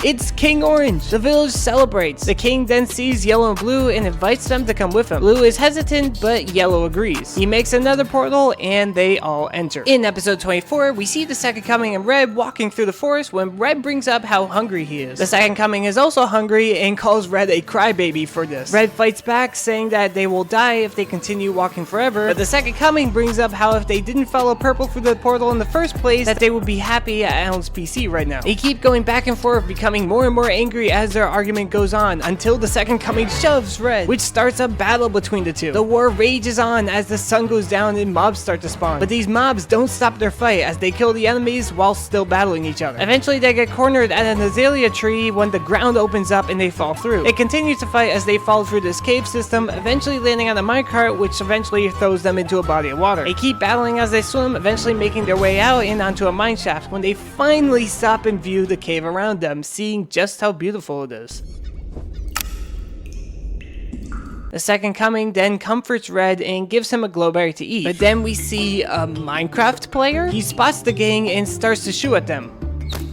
It's King Orange. The village celebrates. The king then sees Yellow and Blue and invites them to come with him. Blue is hesitant, but Yellow agrees. He makes another portal and they all enter. In episode 24, we see the Second Coming and Red walking through the forest when Red brings up how hungry he is. The Second Coming is also hungry and calls Red a crybaby for this. Red fights back, saying that they will die if they continue walking forever, but the Second Coming brings up how if they didn't follow Purple through the portal in the first place, that they would be happy at Alan's PC right now. They keep going back and forth, becoming more and more angry as their argument goes on, until the Second Coming shoves Red, which starts a battle between the two. The war rages on as the sun goes down and mobs start to spawn, but these mobs don't stop their fight as they kill the enemies while still battling each other. Eventually they get cornered at an azalea tree when the ground opens up and they fall through. They continue to fight as they fall through this cave system, eventually landing on a minecart, which eventually throws them into a body of water. They keep battling as they swim, eventually making their way out and onto a mine shaft when they finally stop and view the cave around them, seeing just how beautiful it is. The Second Coming then comforts Red and gives him a glowberry to eat. But then we see a Minecraft player. He spots the gang and starts to shoot at them.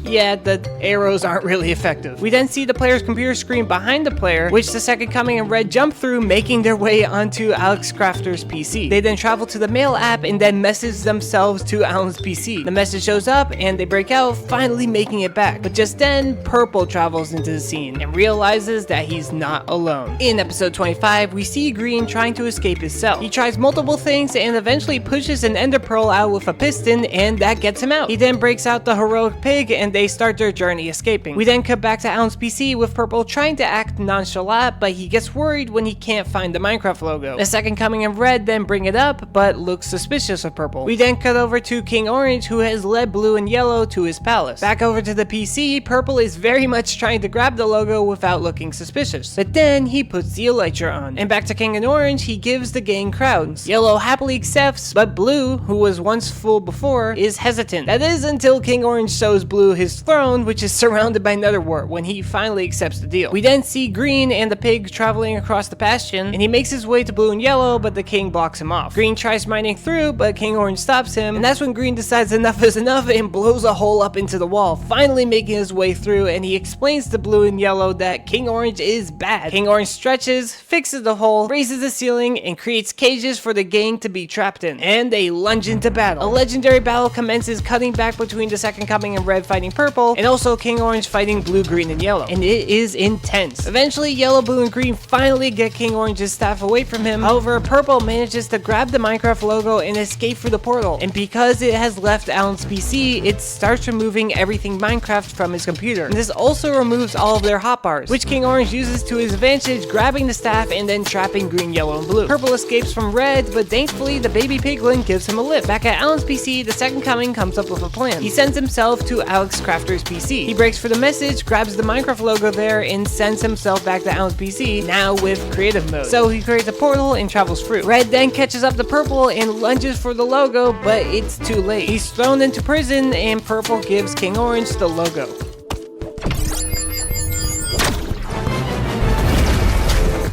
Yeah, the arrows aren't really effective. We then see the player's computer screen behind the player, which the Second Coming and Red jump through, making their way onto Alex Crafter's PC. They then travel to the mail app and then message themselves to Alan's PC. The message shows up and they break out, finally making it back. But just then, Purple travels into the scene and realizes that he's not alone. In episode 25, we see Green trying to escape his cell. He tries multiple things and eventually pushes an ender pearl out with a piston, and that gets him out. He then breaks out the heroic pig and they start their journey escaping. We then cut back to Alan's PC with Purple trying to act nonchalant, but he gets worried when he can't find the Minecraft logo. The Second Coming and Red then bring it up, but looks suspicious of Purple. We then cut over to King Orange, who has led Blue and Yellow to his palace. Back over to the PC, Purple is very much trying to grab the logo without looking suspicious. But then he puts the elytra on. And back to King and Orange, he gives the gang crowns. Yellow happily accepts, but Blue, who was once fooled before, is hesitant. That is until King Orange shows Blue his throne, which is surrounded by netherwort, when he finally accepts the deal. We then see Green and the pig traveling across the bastion, and he makes his way to Blue and Yellow, but the king blocks him off. Green tries mining through, but King Orange stops him, and that's when Green decides enough is enough and blows a hole up into the wall, finally making his way through, and he explains to Blue and Yellow that King Orange is bad. King Orange stretches, fixes the hole, raises the ceiling, and creates cages for the gang to be trapped in, and they lunge into battle. A legendary battle commences, cutting back between the Second Coming and Red fighting Purple, and also King Orange fighting Blue, Green, and Yellow, and it is intense. Eventually, Yellow, Blue, and Green finally get King Orange's staff away from him. However, Purple manages to grab the Minecraft logo and escape through the portal, and because it has left Alan's PC, it starts removing everything Minecraft from his computer. And this also removes all of their hotbars, which King Orange uses to his advantage, grabbing the staff and then trapping Green, Yellow, and Blue. Purple escapes from Red, but thankfully the baby piglin gives him a lift. Back at Alan's PC, the Second Coming comes up with a plan. He sends himself to Alex Crafter's PC. He breaks for the message, grabs the Minecraft logo there, and sends himself back to Alan's PC, now with creative mode. So he creates a portal and travels through. Red then catches up to Purple and lunges for the logo, but it's too late. He's thrown into prison, and Purple gives King Orange the logo.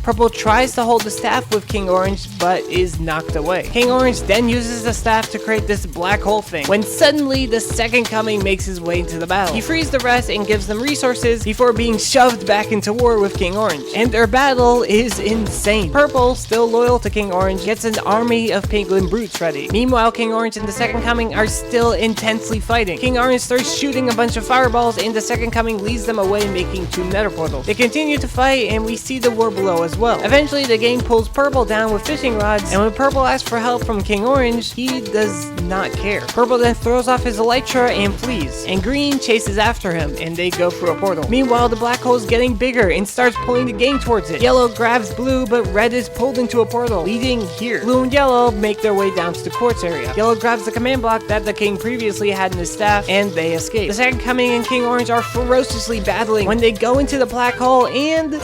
Purple tries to hold the staff with King Orange, but is knocked away. King Orange then uses the staff to create this black hole thing, when suddenly the Second Coming makes his way into the battle. He frees the rest and gives them resources before being shoved back into war with King Orange. And their battle is insane. Purple, still loyal to King Orange, gets an army of piglin brutes ready. Meanwhile, King Orange and the Second Coming are still intensely fighting. King Orange starts shooting a bunch of fireballs, and the Second Coming leads them away, making 2 nether portals. They continue to fight, and we see the war below as well. Eventually, the gang pulls Purple down with fishing rods, and when Purple asks for help from King Orange, he does not care. Purple then throws off his elytra and flees, and Green chases after him, and they go through a portal. Meanwhile, the black hole is getting bigger and starts pulling the gang towards it. Yellow grabs Blue, but Red is pulled into a portal, leading here. Blue and Yellow make their way down to the quartz area. Yellow grabs the command block that the king previously had in his staff, and they escape. The Second Coming and King Orange are ferociously battling when they go into the black hole, and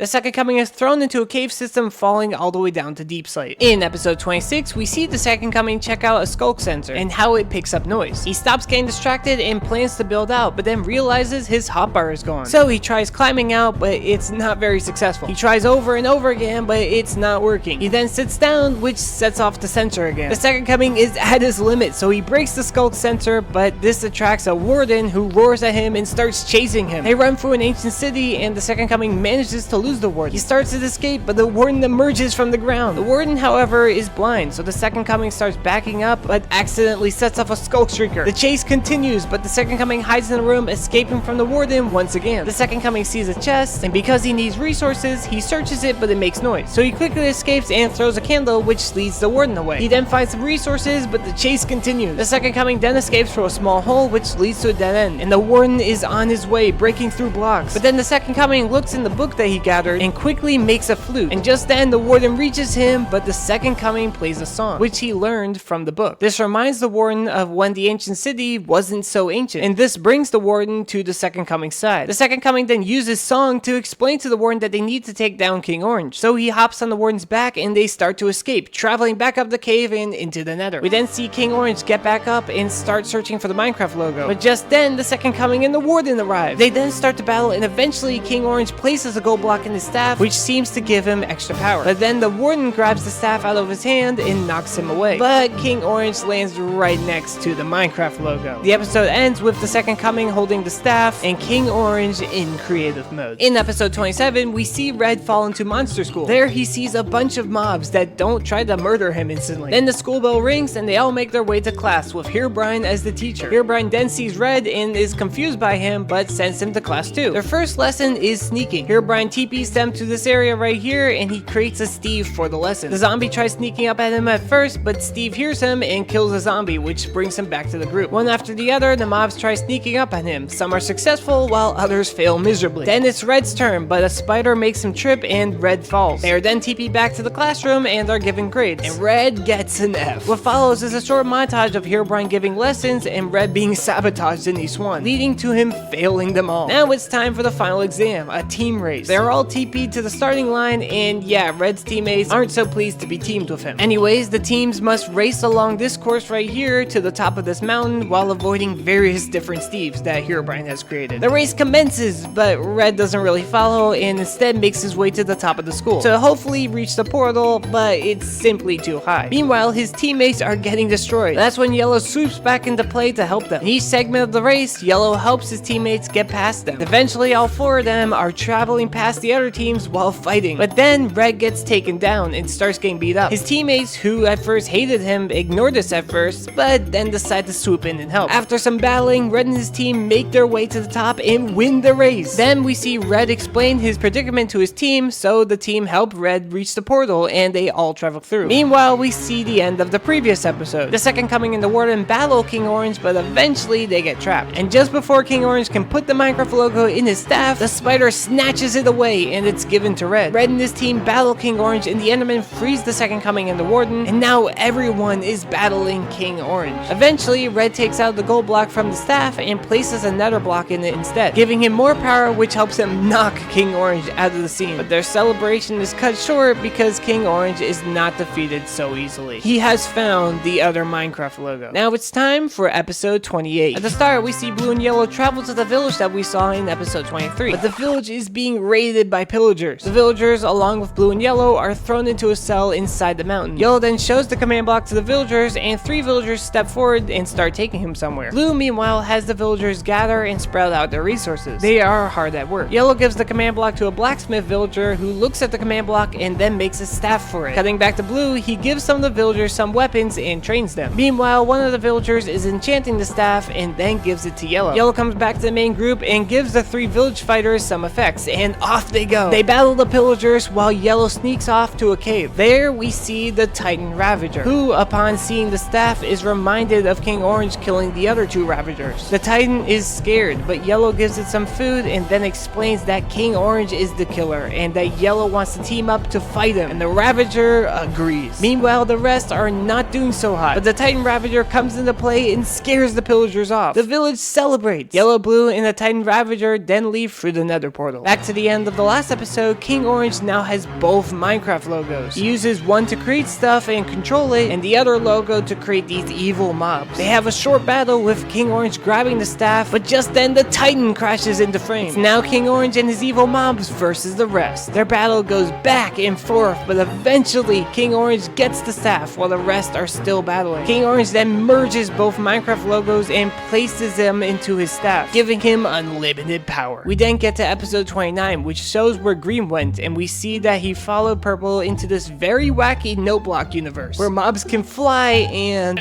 The second coming is thrown into a cave system, falling all the way down to deep slate. In episode 26, we see the second coming check out a skulk sensor and how it picks up noise. He stops getting distracted and plans to build out, but then realizes his hotbar is gone. So he tries climbing out, but it's not very successful. He tries over and over again, but it's not working. He then sits down, which sets off the sensor again. The second coming is at his limit, so he breaks the skulk sensor, but this attracts a warden who roars at him and starts chasing him. They run through an ancient city, and the second coming manages to lose the warden. He starts to escape, but the warden emerges from the ground. The warden, however, is blind, so the second coming starts backing up, but accidentally sets off a skulk streaker. The chase continues, but the second coming hides in a room, escaping from the warden once again. The second coming sees a chest, and because he needs resources, he searches it, but it makes noise. So he quickly escapes and throws a candle, which leads the warden away. He then finds some resources, but the chase continues. The second coming then escapes through a small hole, which leads to a dead end, and the warden is on his way, breaking through blocks. But then the second coming looks in the book that he gathered and quickly makes a flute. And just then the warden reaches him, but the second coming plays a song, which he learned from the book. This reminds the warden of when the ancient city wasn't so ancient, and this brings the warden to the second coming's side. The second coming then uses song to explain to the warden that they need to take down King Orange. So he hops on the warden's back and they start to escape, traveling back up the cave and into the Nether. We then see King Orange get back up and start searching for the Minecraft logo. But just then the second coming and the warden arrive. They then start to battle, and eventually King Orange places a gold block in his staff, which seems to give him extra power. But then the warden grabs the staff out of his hand and knocks him away. But King Orange lands right next to the Minecraft logo. The episode ends with the second coming holding the staff and King Orange in creative mode. In episode 27, we see Red fall into monster school. There he sees a bunch of mobs that don't try to murder him instantly. Then the school bell rings and they all make their way to class with Herobrine as the teacher. Herobrine then sees Red and is confused by him, but sends him to class too. Their first lesson is sneaking. Herobrine TPs them to this area right here, and he creates a Steve for the lesson. The zombie tries sneaking up at him at first, but Steve hears him and kills the zombie, which brings him back to the group. One after the other, the mobs try sneaking up at him. Some are successful, while others fail miserably. Then it's Red's turn, but a spider makes him trip and Red falls. They are then TP'd back to the classroom and are given grades, and Red gets an F. What follows is a short montage of Herobrine giving lessons and Red being sabotaged in each one, leading to him failing them all. Now it's time for the final exam, a team race. They're all TP'd to the starting line, and yeah, Red's teammates aren't so pleased to be teamed with him. Anyways, the teams must race along this course right here to the top of this mountain while avoiding various different Steves that Herobrine has created. The race commences, but Red doesn't really follow and instead makes his way to the top of the school to hopefully reach the portal, but it's simply too high. Meanwhile, his teammates are getting destroyed. That's when Yellow swoops back into play to help them. In each segment of the race, Yellow helps his teammates get past them. Eventually, all four of them are traveling past the other teams while fighting. But then Red gets taken down and starts getting beat up. His teammates, who at first hated him, ignore this at first, but then decide to swoop in and help. After some battling, Red and his team make their way to the top and win the race. Then we see Red explain his predicament to his team, so the team help Red reach the portal and they all travel through. Meanwhile, we see the end of the previous episode. The second coming and the Warden battle King Orange, but eventually they get trapped. And just before King Orange can put the Minecraft logo in his staff, the spider snatches it away and it's given to Red. Red and his team battle King Orange and the Enderman frees the second coming and the Warden, and now everyone is battling King Orange. Eventually, Red takes out the gold block from the staff and places a nether block in it instead, giving him more power, which helps him knock King Orange out of the scene. But their celebration is cut short because King Orange is not defeated so easily. He has found the other Minecraft logo. Now it's time for episode 28. At the start, we see Blue and Yellow travel to the village that we saw in episode 23, but the village is being raided by pillagers. The villagers, along with Blue and Yellow, are thrown into a cell inside the mountain. Yellow then shows the command block to the villagers, and 3 villagers step forward and start taking him somewhere. Blue, meanwhile, has the villagers gather and spread out their resources. They are hard at work. Yellow gives the command block to a blacksmith villager who looks at the command block and then makes a staff for it. Cutting back to Blue, he gives some of the villagers some weapons and trains them. Meanwhile, one of the villagers is enchanting the staff and then gives it to Yellow. Yellow comes back to the main group and gives the 3 village fighters some effects, and off they go. They battle the pillagers while Yellow sneaks off to a cave. There we see the Titan Ravager, who upon seeing the staff is reminded of King Orange killing the other 2 Ravagers. The Titan is scared, but Yellow gives it some food and then explains that King Orange is the killer and that Yellow wants to team up to fight him, and the Ravager agrees. Meanwhile, the rest are not doing so hot, but the Titan Ravager comes into play and scares the pillagers off. The village celebrates. Yellow, Blue, and the Titan Ravager then leave through the Nether portal. Back to the end of the last episode, King Orange now has both Minecraft logos. He uses one to create stuff and control it, and the other logo to create these evil mobs. They have a short battle with King Orange grabbing the staff, but just then the Titan crashes into frame. It's now King Orange and his evil mobs versus the rest. Their battle goes back and forth, but eventually King Orange gets the staff while the rest are still battling. King Orange then merges both Minecraft logos and places them into his staff, giving him unlimited power. We then get to episode 29, which shows where Green went, and we see that he followed Purple into this very wacky note block universe, where mobs can fly and...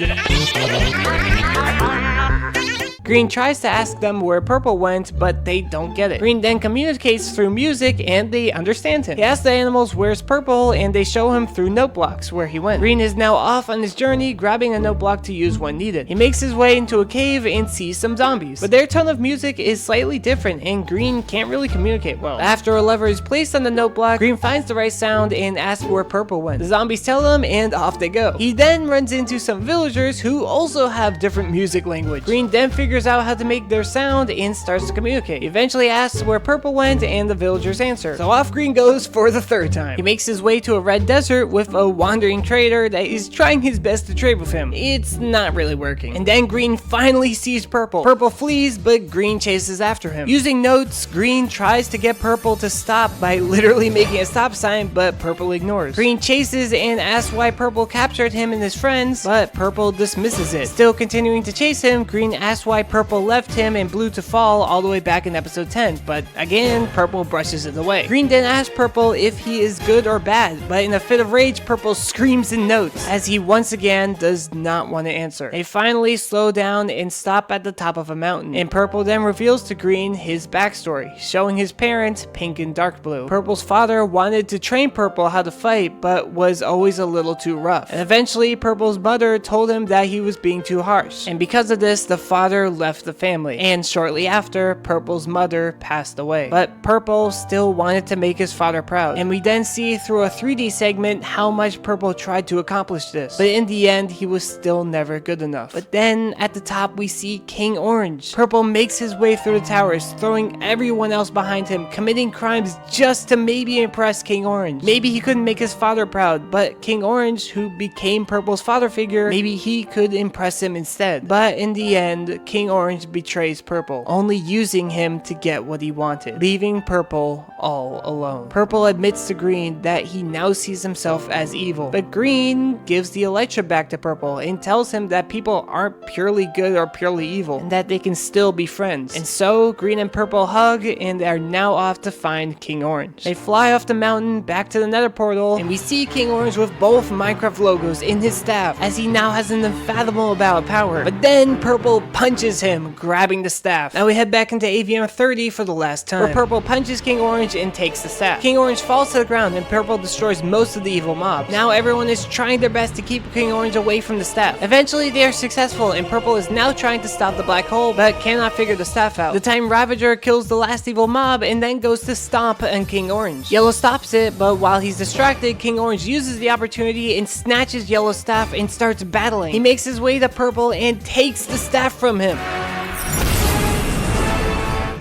Green tries to ask them where Purple went, but they don't get it. Green then communicates through music and they understand him. He asks the animals where's Purple and they show him through note blocks where he went. Green is now off on his journey, grabbing a note block to use when needed. He makes his way into a cave and sees some zombies, but their tone of music is slightly different and Green can't really communicate well. After a lever is placed on the note block, Green finds the right sound and asks where Purple went. The zombies tell him and off they go. He then runs into some villagers who also have different music language. Green then figures out how to make their sound and starts to communicate. He eventually asks where Purple went and the villagers answer. So off Green goes for the third time. He makes his way to a red desert with a wandering trader that is trying his best to trade with him. It's not really working. And then Green finally sees Purple. Purple flees, but Green chases after him. Using notes, Green tries to get Purple to stop by literally making a stop sign, but Purple ignores. Green chases and asks why Purple captured him and his friends, but Purple dismisses it. Still continuing to chase him, Green asks why Purple left him and Blue to fall all the way back in episode 10, but again, Purple brushes it away. Green then asks Purple if he is good or bad, but in a fit of rage, Purple screams in notes, as he once again does not want to answer. They finally slow down and stop at the top of a mountain, and Purple then reveals to Green his backstory, showing his parents, Pink and Dark Blue. Purple's father wanted to train Purple how to fight, but was always a little too rough, and eventually Purple's mother told him that he was being too harsh, and because of this, the father left the family, and shortly after, Purple's mother passed away. But Purple still wanted to make his father proud, and we then see through a 3D segment how much Purple tried to accomplish this, but in the end, he was still never good enough. But then, at the top, we see King Orange. Purple makes his way through the towers, throwing everyone else behind him, committing crimes just to maybe impress King Orange. Maybe he couldn't make his father proud, but King Orange, who became Purple's father figure, maybe he could impress him instead. But in the end, King Orange betrays Purple, only using him to get what he wanted, leaving Purple all alone. Purple admits to Green that he now sees himself as evil, but Green gives the Elytra back to Purple and tells him that people aren't purely good or purely evil, and that they can still be friends. And so, Green and Purple hug and are now off to find King Orange. They fly off the mountain back to the Nether portal, and we see King Orange with both Minecraft logos in his staff, as he now has an unfathomable amount of power. But then Purple punches him, grabbing the staff. Now we head back into AVM 30 for the last time, where Purple punches King Orange and takes the staff. King Orange falls to the ground and Purple destroys most of the evil mobs. Now everyone is trying their best to keep King Orange away from the staff. Eventually they are successful and Purple is now trying to stop the black hole, but cannot figure the staff out. The Time Ravager kills the last evil mob and then goes to stomp on King Orange. Yellow stops it, but while he's distracted, King Orange uses the opportunity and snatches Yellow's staff and starts battling. He makes his way to Purple and takes the staff from him.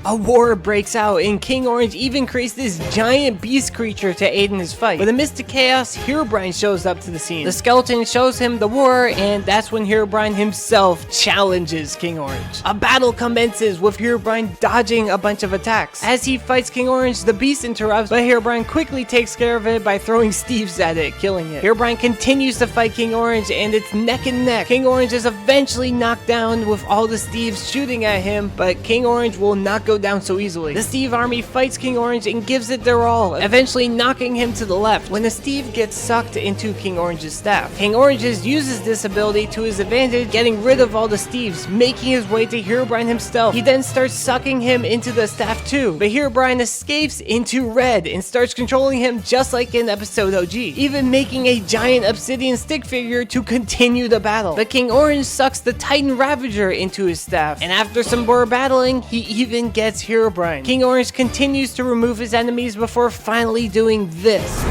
A war breaks out, and King Orange even creates this giant beast creature to aid in his fight. But amidst the chaos, Herobrine shows up to the scene. The skeleton shows him the war, and that's when Herobrine himself challenges King Orange. A battle commences with Herobrine dodging a bunch of attacks. As he fights King Orange, the beast interrupts, but Herobrine quickly takes care of it by throwing Steves at it, killing it. Herobrine continues to fight King Orange, and it's neck and neck. King Orange is eventually knocked down with all the Steves shooting at him, but King Orange will not go down so easily. The Steve army fights King Orange and gives it their all, eventually knocking him to the left when the Steve gets sucked into King Orange's staff. King Orange uses this ability to his advantage, getting rid of all the Steves, making his way to Herobrine himself. He then starts sucking him into the staff too, but Herobrine escapes into red and starts controlling him just like in episode OG, even making a giant obsidian stick figure to continue the battle. But King Orange sucks the Titan Ravager into his staff, and after some more battling, he even gets Herobrine. King Orange continues to remove his enemies before finally doing this.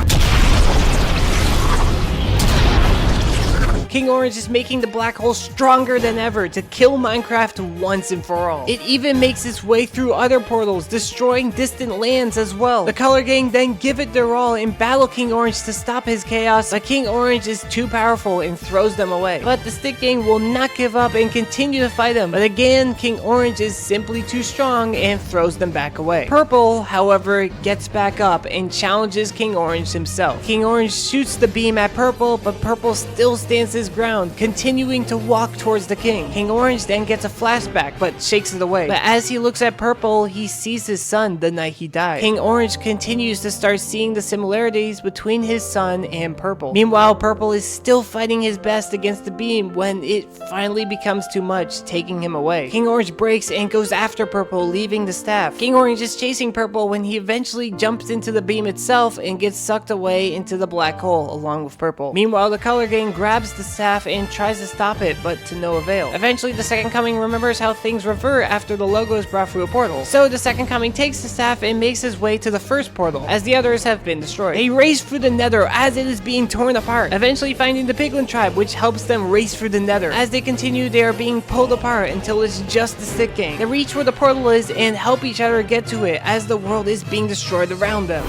King Orange is making the black hole stronger than ever to kill Minecraft once and for all. It even makes its way through other portals, destroying distant lands as well. The Color Gang then give it their all and battle King Orange to stop his chaos, but King Orange is too powerful and throws them away. But the Stick Gang will not give up and continue to fight him, but again, King Orange is simply too strong and throws them back away. Purple, however, gets back up and challenges King Orange himself. King Orange shoots the beam at Purple, but Purple still stands his ground, continuing to walk towards the King. King Orange then gets a flashback, but shakes it away. But as he looks at Purple, he sees his son the night he died. King Orange continues to start seeing the similarities between his son and Purple. Meanwhile, Purple is still fighting his best against the beam when it finally becomes too much, taking him away. King Orange breaks and goes after Purple, leaving the staff. King Orange is chasing Purple when he eventually jumps into the beam itself and gets sucked away into the black hole along with Purple. Meanwhile, the Color Gang grabs the staff and tries to stop it, but to no avail. Eventually, the Second Coming remembers how things revert after the logo is brought through a portal. So the Second Coming takes the staff and makes his way to the first portal, as the others have been destroyed. They race through the Nether as it is being torn apart, eventually finding the Piglin tribe, which helps them race through the Nether. As they continue, they are being pulled apart until it's just the Stick Gang. They reach where the portal is and help each other get to it as the world is being destroyed around them.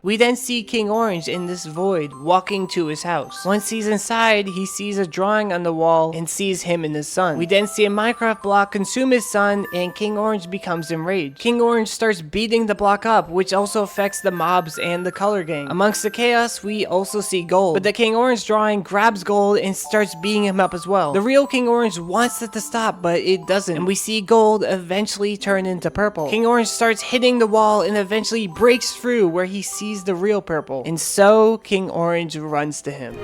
We then see King Orange in this void, walking to his house. Once he's inside, he sees a drawing on the wall and sees him and his son. We then see a Minecraft block consume his son, and King Orange becomes enraged. King Orange starts beating the block up, which also affects the mobs and the Color Gang. Amongst the chaos, we also see Gold, but the King Orange drawing grabs Gold and starts beating him up as well. The real King Orange wants it to stop, but it doesn't, and we see Gold eventually turn into Purple. King Orange starts hitting the wall and eventually breaks through where he sees the real Purple, and so King Orange runs to him.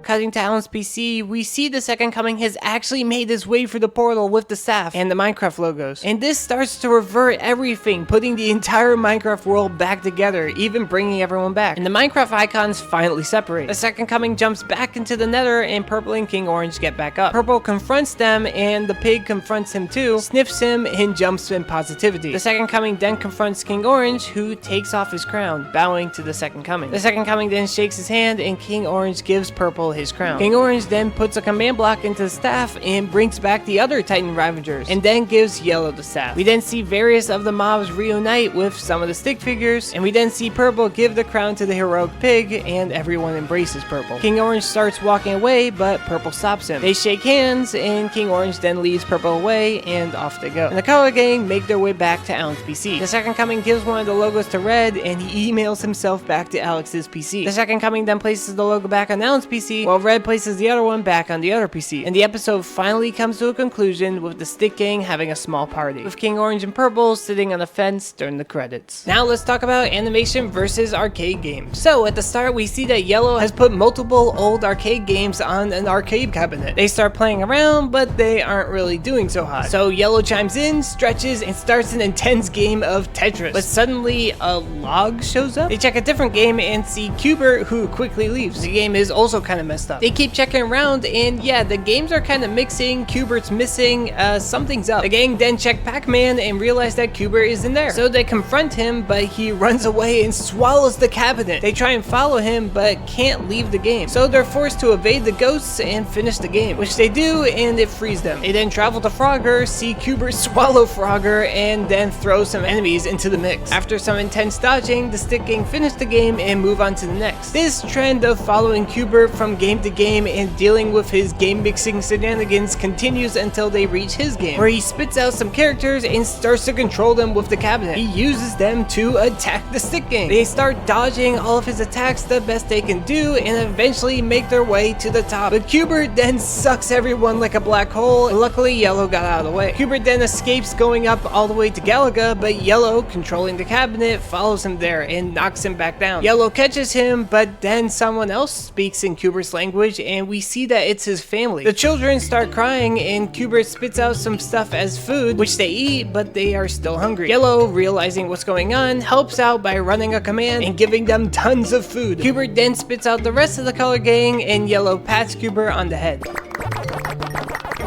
Cutting to Alan's PC, we see the Second Coming has actually made his way through the portal with the staff and the Minecraft logos. And this starts to revert everything, putting the entire Minecraft world back together, even bringing everyone back. And the Minecraft icons finally separate. The Second Coming jumps back into the Nether, and Purple and King Orange get back up. Purple confronts them, and the pig confronts him too, sniffs him, and jumps in positivity. The Second Coming then confronts King Orange, who takes off his crown, bowing to the Second Coming. The Second Coming then shakes his hand, and King Orange gives Purple his crown. King Orange then puts a command block into the staff and brings back the other Titan Ravagers, and then gives Yellow the staff. We then see various of the mobs reunite with some of the stick figures, and we then see Purple give the crown to the heroic pig, and everyone embraces Purple. King Orange starts walking away, but Purple stops him. They shake hands, and King Orange then leads Purple away, and off they go. And the Color Gang make their way back to Alan's PC. The Second Coming gives one of the logos to Red, and he emails himself back to Alex's PC. The Second Coming then places the logo back on Alan's PC, while Red places the other one back on the other PC. And the episode finally comes to a conclusion with the Stick Gang having a small party, with King Orange and Purple sitting on a fence during the credits. Now let's talk about animation versus arcade games. So at the start, we see that Yellow has put multiple old arcade games on an arcade cabinet. They start playing around, but they aren't really doing so hot. So Yellow chimes in, stretches, and starts an intense game of Tetris. But suddenly a log shows up. They check a different game and see Cubert, who quickly leaves. The game is also kind of messed up. They keep checking around, and yeah, the games are kind of mixing. Cubert's missing, something's up. The gang then check Pac-Man and realize that Cubert is in there. So they confront him, but he runs away and swallows the cabinet. They try and follow him, but can't leave the game. So they're forced to evade the ghosts and finish the game, which they do, and it frees them. They then travel to Frogger, see Cubert swallow Frogger, and then throw some enemies into the mix. After some intense dodging, the Stick Gang finish the game and move on to the next. This trend of following Cubert from game to game and dealing with his game mixing shenanigans continues until they reach his game, where he spits out some characters and starts to control them with the cabinet. He uses them to attack the Stick Gang. They start dodging all of his attacks the best they can do and eventually make their way to the top. But Cubert then sucks everyone like a black hole, and luckily Yellow got out of the way. Cubert then escapes going up all the way to Galaga, but Yellow, controlling the cabinet, follows him there and knocks him back down. Yellow catches him, but then someone else speaks in Cubert's language, and we see that it's his family. The children start crying, and Cubert spits out some stuff as food, which they eat, but they are still hungry. Yellow, realizing what's going on, helps out by running a command and giving them tons of food. Cubert then spits out the rest of the color gang, and Yellow pats Cubert on the head.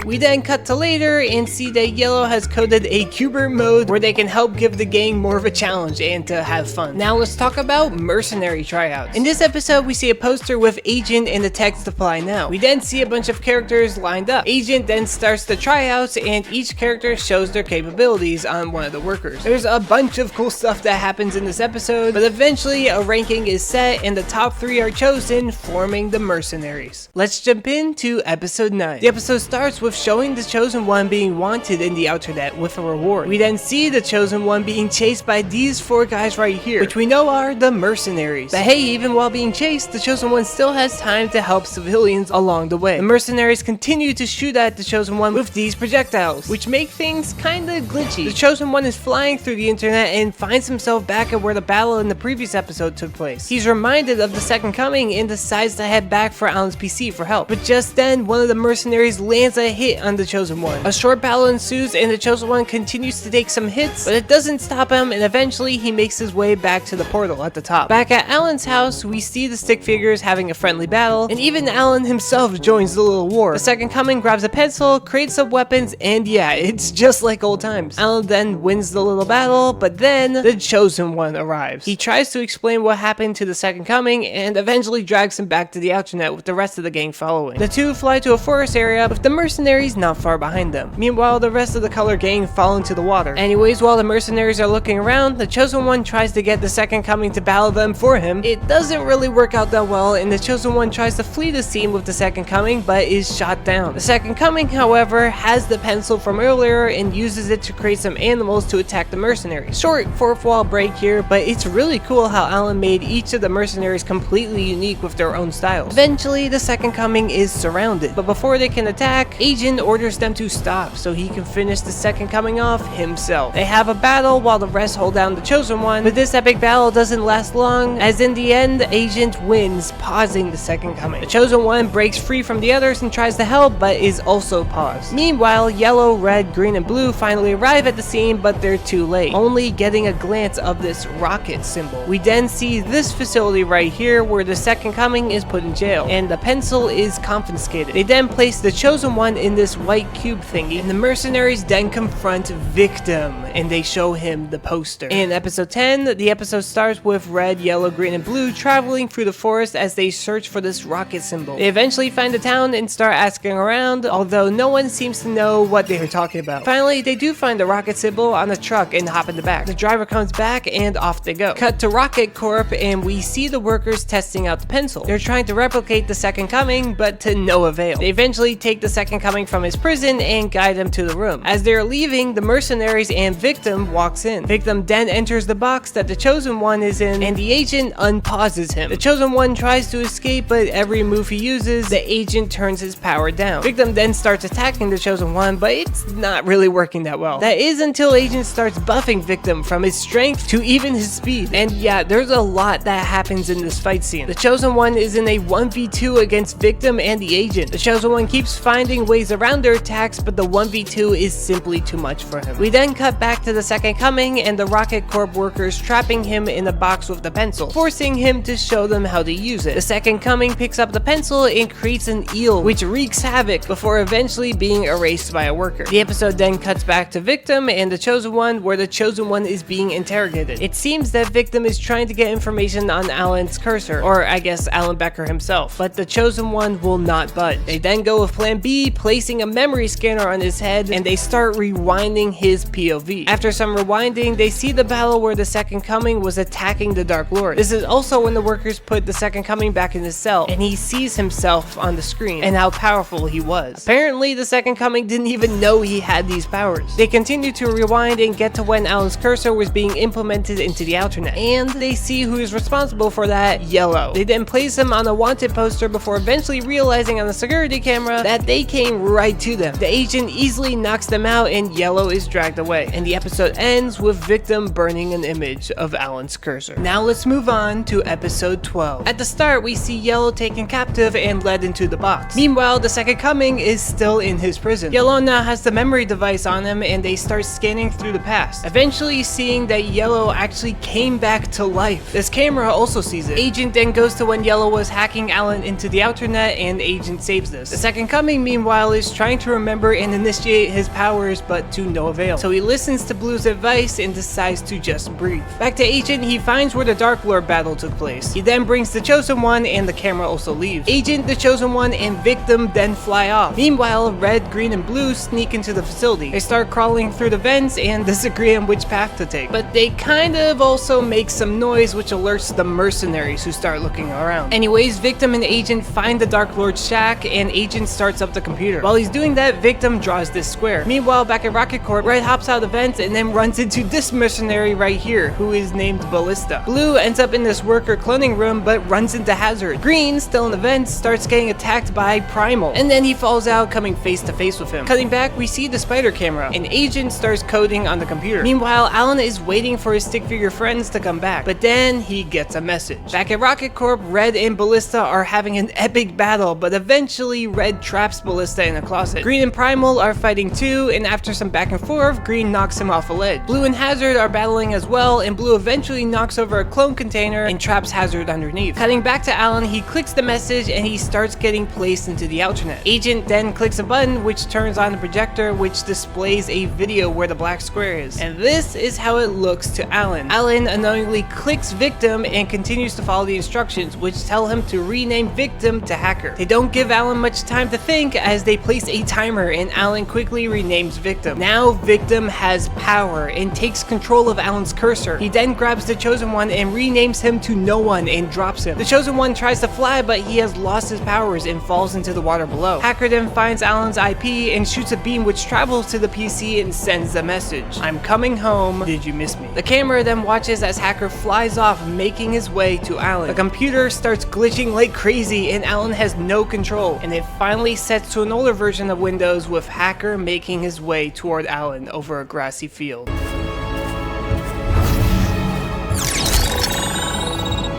We then cut to later and see that Yellow has coded a Cubert mode where they can help give the gang more of a challenge and to have fun. Now let's talk about Mercenary tryouts. In this episode, we see a poster with Agent and the text apply now. We then see a bunch of characters lined up. Agent then starts the tryouts and each character shows their capabilities on one of the workers. There's a bunch of cool stuff that happens in this episode, but eventually a ranking is set and the top 3 are chosen, forming the Mercenaries. Let's jump into episode 9. The episode starts with showing the Chosen One being wanted in the Outernet with a reward. We then see the Chosen One being chased by these 4 guys right here, which we know are the Mercenaries. But hey, even while being chased, the Chosen One still has time to help civilians along the way. The Mercenaries continue to shoot at the Chosen One with these projectiles, which make things kinda glitchy. The Chosen One is flying through the internet and finds himself back at where the battle in the previous episode took place. He's reminded of the Second Coming and decides to head back for Alan's PC for help. But just then, one of the Mercenaries lands a hit on the Chosen One. A short battle ensues and the Chosen One continues to take some hits, but it doesn't stop him, and eventually he makes his way back to the portal at the top. Back at Alan's house, we see the stick figures having a friendly battle, and even Alan himself joins the little war. The Second Coming grabs a pencil, creates some weapons, and yeah, it's just like old times. Alan then wins the little battle, but then the Chosen One arrives. He tries to explain what happened to the Second Coming and eventually drags him back to the Outernet with the rest of the gang following. The two fly to a forest area with the Mercenaries not far behind them. Meanwhile, the rest of the color gang fall into the water. Anyways, while the Mercenaries are looking around, the Chosen One tries to get the Second Coming to battle them for him. It doesn't really work out that well, and the Chosen One tries to flee the scene with the Second Coming, but is shot down. The Second Coming, however, has the pencil from earlier and uses it to create some animals to attack the Mercenaries. Short fourth wall break here, but it's really cool how Alan made each of the Mercenaries completely unique with their own styles. Eventually, the Second Coming is surrounded, but before they can attack, Agent orders them to stop so he can finish the Second Coming off himself. They have a battle while the rest hold down the Chosen One, but this epic battle doesn't last long, as in the end, Agent wins, pausing the Second Coming. The Chosen One breaks free from the others and tries to help, but is also paused. Meanwhile, yellow, red, green, and blue finally arrive at the scene, but they're too late, only getting a glance of this rocket symbol. We then see this facility right here where the Second Coming is put in jail, and the pencil is confiscated. They then place the Chosen One in this white cube thingy, and the Mercenaries then confront Victim, and they show him the poster. In episode 10, the episode starts with red, yellow, green, and blue traveling through the forest as they search for this rocket symbol. They eventually find the town and start asking around, although no one seems to know what they are talking about. Finally, they do find the rocket symbol on a truck and hop in the back. The driver comes back and off they go. Cut to Rocket Corp, and we see the workers testing out the pencil. They're trying to replicate the Second Coming, but to no avail. They eventually take the Second Coming from his prison and guide him to the room. As they're leaving, the Mercenaries and Victim walks in. Victim then enters the box that the Chosen One is in, and the agent unpauses him. The Chosen One tries to escape, but every move he uses, the agent turns his power down. Victim then starts attacking the Chosen One, but it's not really working that well. That is until Agent starts buffing Victim from his strength to even his speed. And yeah, there's a lot that happens in this fight scene. The Chosen One is in a 1v2 against Victim and the Agent. The Chosen One keeps finding ways around their attacks, but the 1v2 is simply too much for him. We then cut back to the Second Coming and the Rocket Corp workers trapping him in a box with the pencil, forcing him to show them how to use it. The Second Coming picks up the pencil and creates an eel, which wreaks havoc before eventually being erased by a worker. The episode then cuts back to Victim and the Chosen One, where the Chosen One is being interrogated. It seems that Victim is trying to get information on Alan's cursor, or I guess Alan Becker himself, but the Chosen One will not budge. They then go with plan B, placing a memory scanner on his head, and they start rewinding his POV. After some rewinding, they see the battle where the Second Coming was attacking the Dark Lord. This is also when the workers put the Second Coming back in his cell, and he sees himself on the screen and how powerful he was. Apparently, the Second Coming didn't even know he had these powers. They continue to rewind and get to when Alan's cursor was being implemented into the Outernet, and they see who is responsible for that: Yellow. They then place him on a wanted poster before eventually realizing on the security camera that they came running right to them. The agent easily knocks them out and Yellow is dragged away. And the episode ends with Victim burning an image of Alan's cursor. Now let's move on to episode 12. At the start, we see Yellow taken captive and led into the box. Meanwhile, the Second Coming is still in his prison. Yellow now has the memory device on him and they start scanning through the past, eventually seeing that Yellow actually came back to life. This camera also sees it. Agent then goes to when Yellow was hacking Alan into the Outernet and Agent saves this. The Second Coming, meanwhile, is trying to remember and initiate his powers, but to no avail. So he listens to Blue's advice and decides to just breathe. Back to Agent, he finds where the Dark Lord battle took place. He then brings the Chosen One and the camera also leaves. Agent, the Chosen One, and Victim then fly off. Meanwhile, Red, Green, and Blue sneak into the facility. They start crawling through the vents and disagree on which path to take. But they kind of also make some noise which alerts the Mercenaries who start looking around. Anyways, Victim and Agent find the Dark Lord's shack and Agent starts up the computer. While he's doing that, Victim draws this square. Meanwhile, back at Rocket Corp, Red hops out of the vents and then runs into this Mercenary right here, who is named Ballista. Blue ends up in this worker cloning room but runs into Hazard. Green, still in the vents, starts getting attacked by Primal, and then he falls out, coming face to face with him. Cutting back, we see the spider camera, and Agent starts coding on the computer. Meanwhile, Alan is waiting for his stick figure friends to come back, but then he gets a message. Back at Rocket Corp, Red and Ballista are having an epic battle, but eventually Red traps Ballista in a closet. Green and Primal are fighting too, and after some back and forth, Green knocks him off a ledge. Blue and Hazard are battling as well, and Blue eventually knocks over a clone container and traps Hazard underneath. Cutting back to Alan, he clicks the message and he starts getting placed into the Outernet. Agent then clicks a button which turns on the projector, which displays a video where the black square is. And this is how it looks to Alan. Alan unknowingly clicks Victim and continues to follow the instructions, which tell him to rename Victim to Hacker. They don't give Alan much time to think as they place a timer and Alan quickly renames Victim. Now Victim has power and takes control of Alan's cursor. He then grabs the Chosen One and renames him to No One and drops him. The Chosen One tries to fly, but he has lost his powers and falls into the water below. Hacker then finds Alan's IP and shoots a beam which travels to the PC and sends the message: "I'm coming home, did you miss me?" The camera then watches as Hacker flies off, making his way to Alan. The computer starts glitching like crazy and Alan has no control, and it finally sets to an older version of Windows with Hacker making his way toward Alan over a grassy field.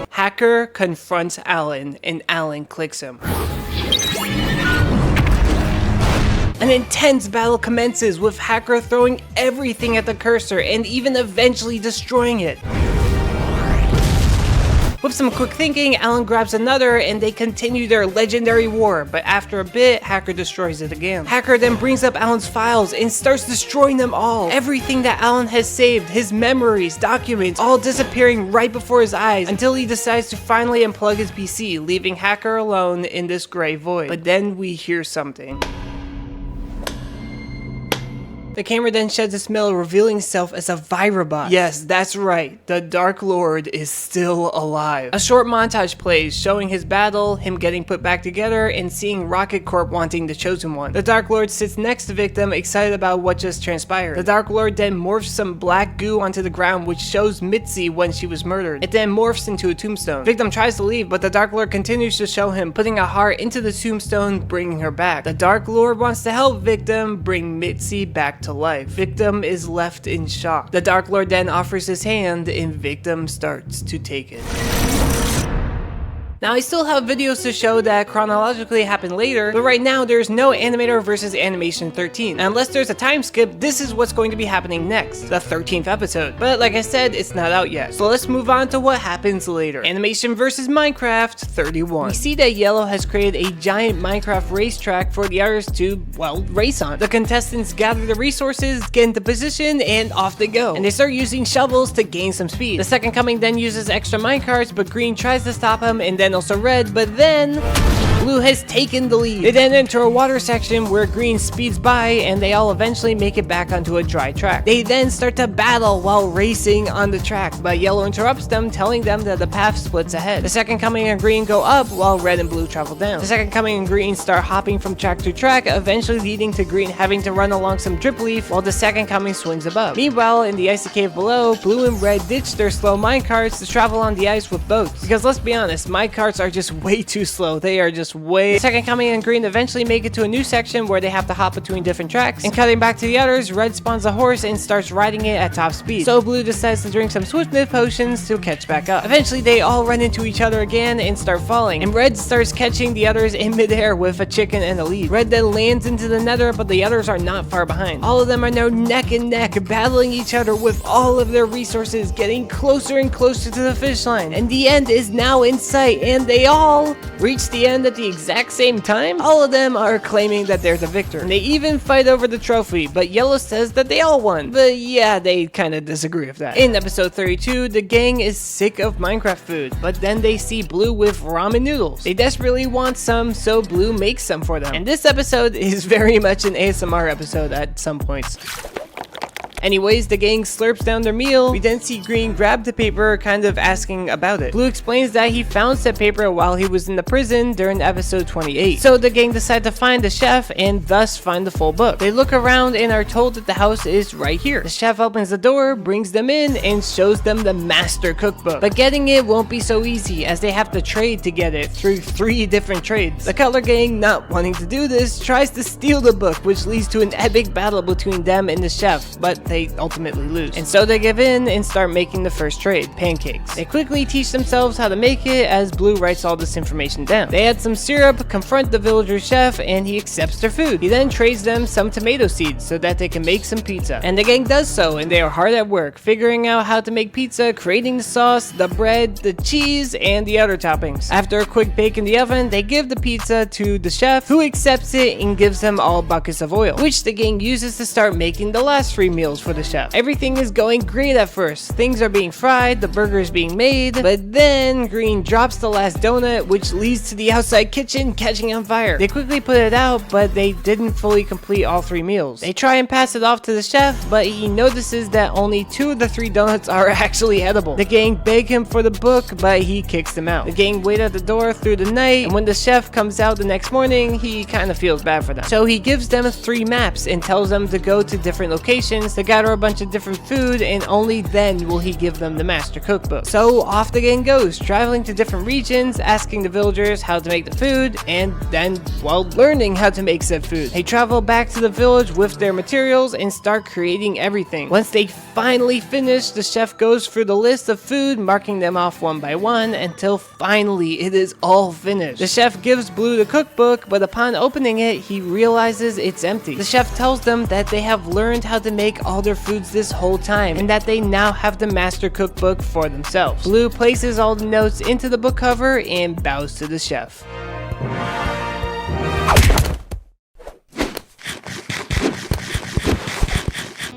Hacker confronts Alan and Alan clicks him. An intense battle commences with Hacker throwing everything at the cursor and even eventually destroying it. With some quick thinking, Alan grabs another and they continue their legendary war, but after a bit, Hacker destroys it again. Hacker then brings up Alan's files and starts destroying them all. Everything that Alan has saved, his memories, documents, all disappearing right before his eyes until he decides to finally unplug his PC, leaving Hacker alone in this gray void. But then we hear something. The camera then sheds a smell, revealing itself as a Virobot. Yes, that's right, the Dark Lord is still alive. A short montage plays, showing his battle, him getting put back together, and seeing Rocket Corp wanting the Chosen One. The Dark Lord sits next to Victim, excited about what just transpired. The Dark Lord then morphs some black goo onto the ground, which shows Mitzi when she was murdered. It then morphs into a tombstone. Victim tries to leave, but the Dark Lord continues to show him, putting a heart into the tombstone, bringing her back. The Dark Lord wants to help Victim bring Mitzi back to life. Victim is left in shock. The Dark Lord then offers his hand and Victim starts to take it. Now, I still have videos to show that chronologically happened later, but right now there's no Animator versus Animation 13. And unless there's a time skip, this is what's going to be happening next, the 13th episode. But like I said, it's not out yet. So let's move on to what happens later. Animation versus Minecraft 31. We see that Yellow has created a giant Minecraft racetrack for the others to, well, race on. The contestants gather the resources, get into position, and off they go. And they start using shovels to gain some speed. The Second Coming then uses extra minecarts, but Green tries to stop him, and then also Red, but then Blue has taken the lead. They then enter a water section where Green speeds by and they all eventually make it back onto a dry track. They then start to battle while racing on the track, but Yellow interrupts them, telling them that the path splits ahead. The Second Coming and Green go up while Red and Blue travel down. The Second Coming and Green start hopping from track to track, eventually leading to Green having to run along some drip leaf while the Second Coming swings above. Meanwhile, in the icy cave below, Blue and Red ditch their slow minecarts to travel on the ice with boats. Because let's be honest, minecarts are just way too slow. They are just just way. The second coming and green eventually make it to a new section where they have to hop between different tracks. And cutting back to the others, red spawns a horse and starts riding it at top speed. So blue decides to drink some swiftness potions to catch back up. Eventually they all run into each other again and start falling. And red starts catching the others in midair with a chicken and a lead. Red then lands into the nether, but the others are not far behind. All of them are now neck and neck, battling each other with all of their resources, getting closer and closer to the finish line. And the end is now in sight, and they all reach the end at the exact same time. All of them are claiming that they're the victor. And they even fight over the trophy, but yellow says that they all won. But yeah, they kind of disagree with that. In episode 32, the gang is sick of Minecraft food, but then they see blue with ramen noodles. They desperately want some, so blue makes some for them. And this episode is very much an ASMR episode at some points. Anyways, the gang slurps down their meal. We then see Green grab the paper, kind of asking about it. Blue explains that he found said paper while he was in the prison during episode 28. So the gang decide to find the chef and thus find the full book. They look around and are told that the house is right here. The chef opens the door, brings them in, and shows them the master cookbook. But getting it won't be so easy, as they have to trade to get it through 3 different trades. The color gang, not wanting to do this, tries to steal the book, which leads to an epic battle between them and the chef, but they ultimately lose. And so they give in and start making the first trade, pancakes. They quickly teach themselves how to make it as Blue writes all this information down. They add some syrup, confront the villager chef, and he accepts their food. He then trades them some tomato seeds so that they can make some pizza. And the gang does so, and they are hard at work, figuring out how to make pizza, creating the sauce, the bread, the cheese, and the other toppings. After a quick bake in the oven, they give the pizza to the chef, who accepts it and gives them all buckets of oil, which the gang uses to start making the last 3 meals for the chef. Everything is going great at first. Things are being fried, the burger is being made, but then Green drops the last donut, which leads to the outside kitchen catching on fire. They quickly put it out, but they didn't fully complete all 3 meals. They try and pass it off to the chef, but he notices that only 2 of the 3 donuts are actually edible. The gang beg him for the book, but he kicks them out. The gang wait at the door through the night, and when the chef comes out the next morning, he kind of feels bad for them. So he gives them 3 maps and tells them to go to different locations to gather a bunch of different food, and only then will he give them the master cookbook. So off the gang goes, traveling to different regions, asking the villagers how to make the food, and then, well, learning how to make said food. They travel back to the village with their materials and start creating everything. Once they finally finish, the chef goes through the list of food, marking them off one by one until finally it is all finished. The chef gives Blue the cookbook, but upon opening it, he realizes it's empty. The chef tells them that they have learned how to make all their foods this whole time, and that they now have the master cookbook for themselves. Blue places all the notes into the book cover and bows to the chef.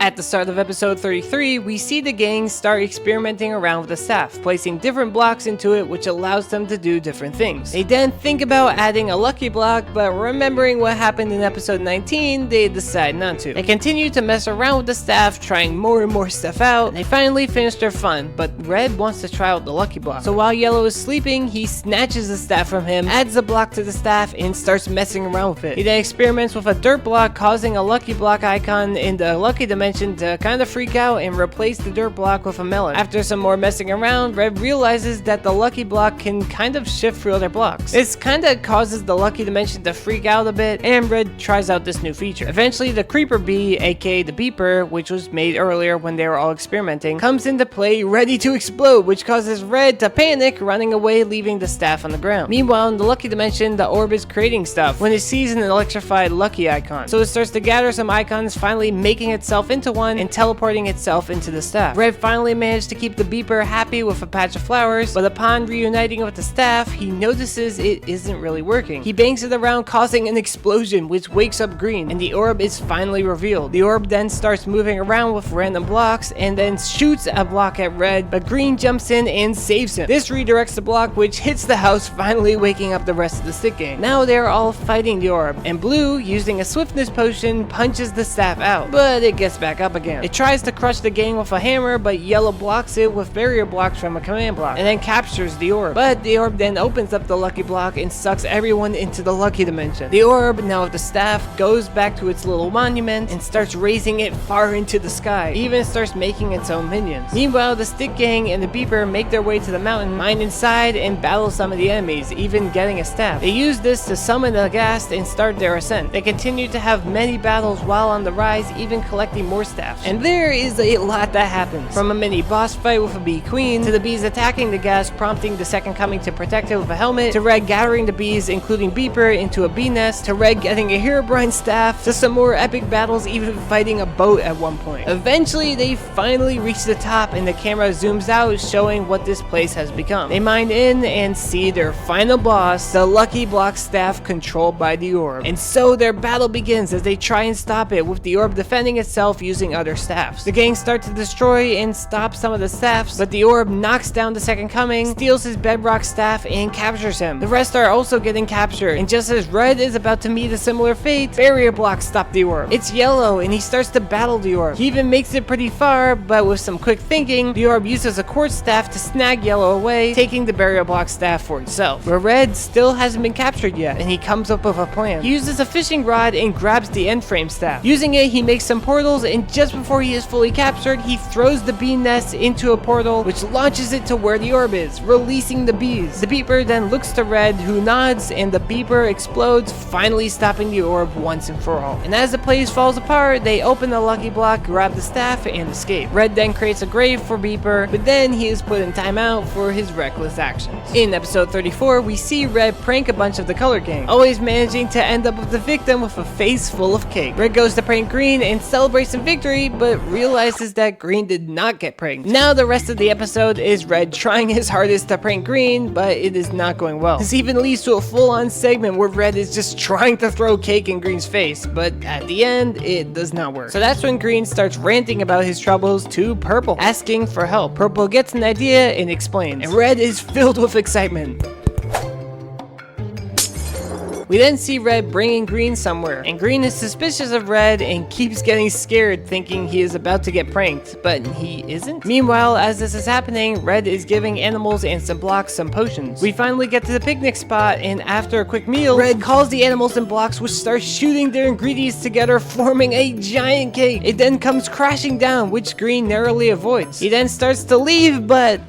At the start of episode 33, we see the gang start experimenting around with the staff, placing different blocks into it, which allows them to do different things. They then think about adding a lucky block, but remembering what happened in episode 19, they decide not to. They continue to mess around with the staff, trying more and more stuff out. They finally finish their fun, but Red wants to try out the lucky block. So while Yellow is sleeping, he snatches the staff from him, adds a block to the staff, and starts messing around with it. He then experiments with a dirt block, causing a lucky block icon in the lucky dimension to kind of freak out and replace the dirt block with a melon. After some more messing around, Red realizes that the lucky block can kind of shift through other blocks. This kind of causes the lucky dimension to freak out a bit, and Red tries out this new feature. Eventually, the creeper bee, aka the beeper, which was made earlier when they were all experimenting, comes into play ready to explode, which causes Red to panic, running away, leaving the staff on the ground. Meanwhile, in the lucky dimension, the orb is creating stuff when it sees an electrified lucky icon. So it starts to gather some icons, finally making itself into one and teleporting itself into the staff. Red finally managed to keep the beeper happy with a patch of flowers, but upon reuniting with the staff, he notices it isn't really working. He bangs it around, causing an explosion, which wakes up Green, and the orb is finally revealed. The orb then starts moving around with random blocks and then shoots a block at Red, but Green jumps in and saves him. This redirects the block, which hits the house, finally waking up the rest of the stick gang. Now they're all fighting the orb, and Blue, using a swiftness potion, punches the staff out, but it gets back back up again. It tries to crush the gang with a hammer, but yellow blocks it with barrier blocks from a command block, and then captures the orb. But the orb then opens up the lucky block and sucks everyone into the lucky dimension. The orb, now with the staff, goes back to its little monument and starts raising it far into the sky. It even starts making its own minions. Meanwhile, the stick gang and the beeper make their way to the mountain, mine inside, and battle some of the enemies, even getting a staff. They use this to summon the ghast and start their ascent. They continue to have many battles while on the rise, even collecting more staffs. And there is a lot that happens. From a mini boss fight with a bee queen, to the bees attacking the ghast, prompting the second coming to protect it with a helmet, to Red gathering the bees, including Beeper, into a bee nest, to Red getting a Herobrine staff, to some more epic battles, even fighting a boat at one point. Eventually, they finally reach the top and the camera zooms out, showing what this place has become. They mine in and see their final boss, the Lucky Block staff controlled by the orb. And so their battle begins as they try and stop it, with the orb defending itself using other staffs. The gang start to destroy and stop some of the staffs, but the orb knocks down the second coming, steals his bedrock staff, and captures him. The rest are also getting captured, and just as Red is about to meet a similar fate, barrier blocks stop the orb. It's yellow and he starts to battle the orb. He even makes it pretty far, but with some quick thinking, the orb uses a quartz staff to snag yellow away, taking the barrier block staff for itself. Where Red still hasn't been captured yet, and he comes up with a plan. He uses a fishing rod and grabs the end frame staff. Using it, he makes some portals, and just before he is fully captured, he throws the bee nest into a portal, which launches it to where the orb is, releasing the bees. The beeper then looks to Red, who nods, and the beeper explodes, finally stopping the orb once and for all. And as the place falls apart, they open the lucky block, grab the staff, and escape. Red then creates a grave for Beeper, but then he is put in timeout for his reckless actions. In episode 34, we see Red prank a bunch of the color gang, always managing to end up with the victim with a face full of cake. Red goes to prank Green and celebrates some victory, but realizes that Green did not get pranked. Now the rest of the episode is Red trying his hardest to prank Green, but it is not going well. This even leads to a full-on segment where Red is just trying to throw cake in Green's face, but at the end, it does not work. So that's when Green starts ranting about his troubles to Purple, asking for help. Purple gets an idea and explains, and Red is filled with excitement. We then see Red bringing Green somewhere, and Green is suspicious of Red and keeps getting scared, thinking he is about to get pranked, but he isn't. Meanwhile, as this is happening, Red is giving animals and some blocks some potions. We finally get to the picnic spot, and after a quick meal, Red calls the animals and blocks, which start shooting their ingredients together, forming a giant cake. It then comes crashing down, which Green narrowly avoids. He then starts to leave, but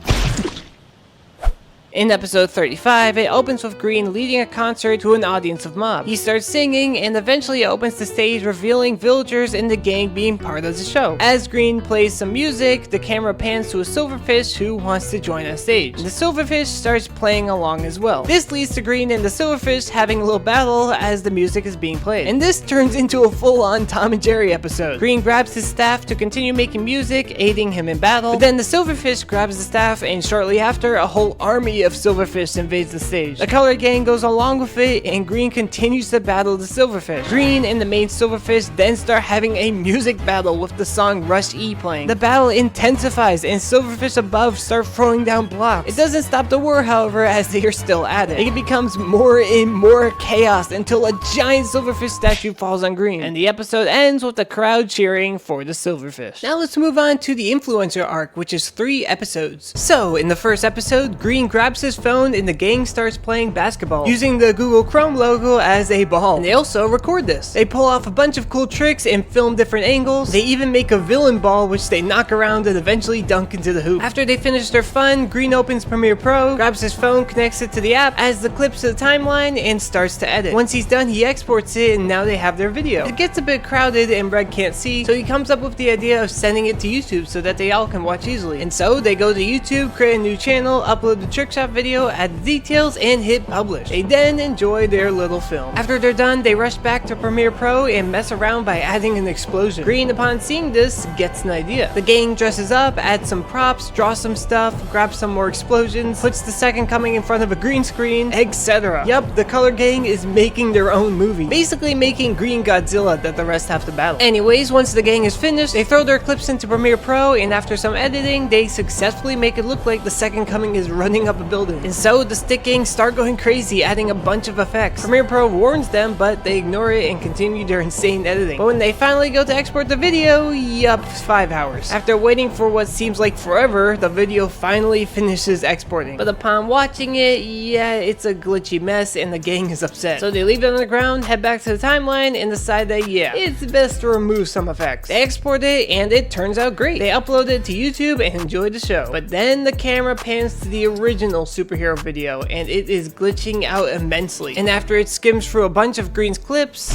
in episode 35, it opens with Green leading a concert to an audience of mobs. He starts singing and eventually opens the stage, revealing villagers in the gang being part of the show. As Green plays some music, the camera pans to a Silverfish who wants to join on stage. The Silverfish starts playing along as well. This leads to Green and the Silverfish having a little battle as the music is being played. And this turns into a full-on Tom and Jerry episode. Green grabs his staff to continue making music, aiding him in battle, but then the Silverfish grabs the staff, and shortly after, a whole army of Silverfish invades the stage. The color gang goes along with it, and Green continues to battle the Silverfish. Green and the main Silverfish then start having a music battle with the song Rush E playing. The battle intensifies, and Silverfish above start throwing down blocks. It doesn't stop the war, however, as they are still at it. It becomes more and more chaos until a giant Silverfish statue falls on Green, and the episode ends with the crowd cheering for the Silverfish. Now let's move on to the influencer arc, which is 3 episodes. So in the first episode, Green grabs his phone and the gang starts playing basketball, using the Google Chrome logo as a ball. And they also record this. They pull off a bunch of cool tricks and film different angles. They even make a villain ball, which they knock around and eventually dunk into the hoop. After they finish their fun, Green opens Premiere Pro, grabs his phone, connects it to the app, adds the clips to the timeline, and starts to edit. Once he's done, he exports it, and now they have their video. It gets a bit crowded and Red can't see, so he comes up with the idea of sending it to YouTube so that they all can watch easily. And so they go to YouTube, create a new channel, upload the trick shot video, add the details, and hit publish. They then enjoy their little film. After they're done, they rush back to Premiere Pro and mess around by adding an explosion. Green, upon seeing this, gets an idea. The gang dresses up, adds some props, draws some stuff, grabs some more explosions, puts the second coming in front of a green screen, etc. Yup, the color gang is making their own movie, basically making Green Godzilla that the rest have to battle. Anyways, once the gang is finished, they throw their clips into Premiere Pro, and after some editing, they successfully make it look like the second coming is running up a building building. And so the stick gang start going crazy, adding a bunch of effects. Premiere Pro warns them, but they ignore it and continue their insane editing. But when they finally go to export the video, yup, 5 hours. After waiting for what seems like forever, the video finally finishes exporting. But upon watching it, yeah, it's a glitchy mess and the gang is upset. So they leave it on the ground, head back to the timeline, and decide that, yeah, it's best to remove some effects. They export it, and it turns out great. They upload it to YouTube and enjoy the show. But then the camera pans to the original superhero video, and it is glitching out immensely. And after it skims through a bunch of Green's clips,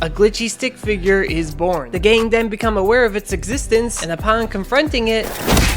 a glitchy stick figure is born. The gang then become aware of its existence, and upon confronting it,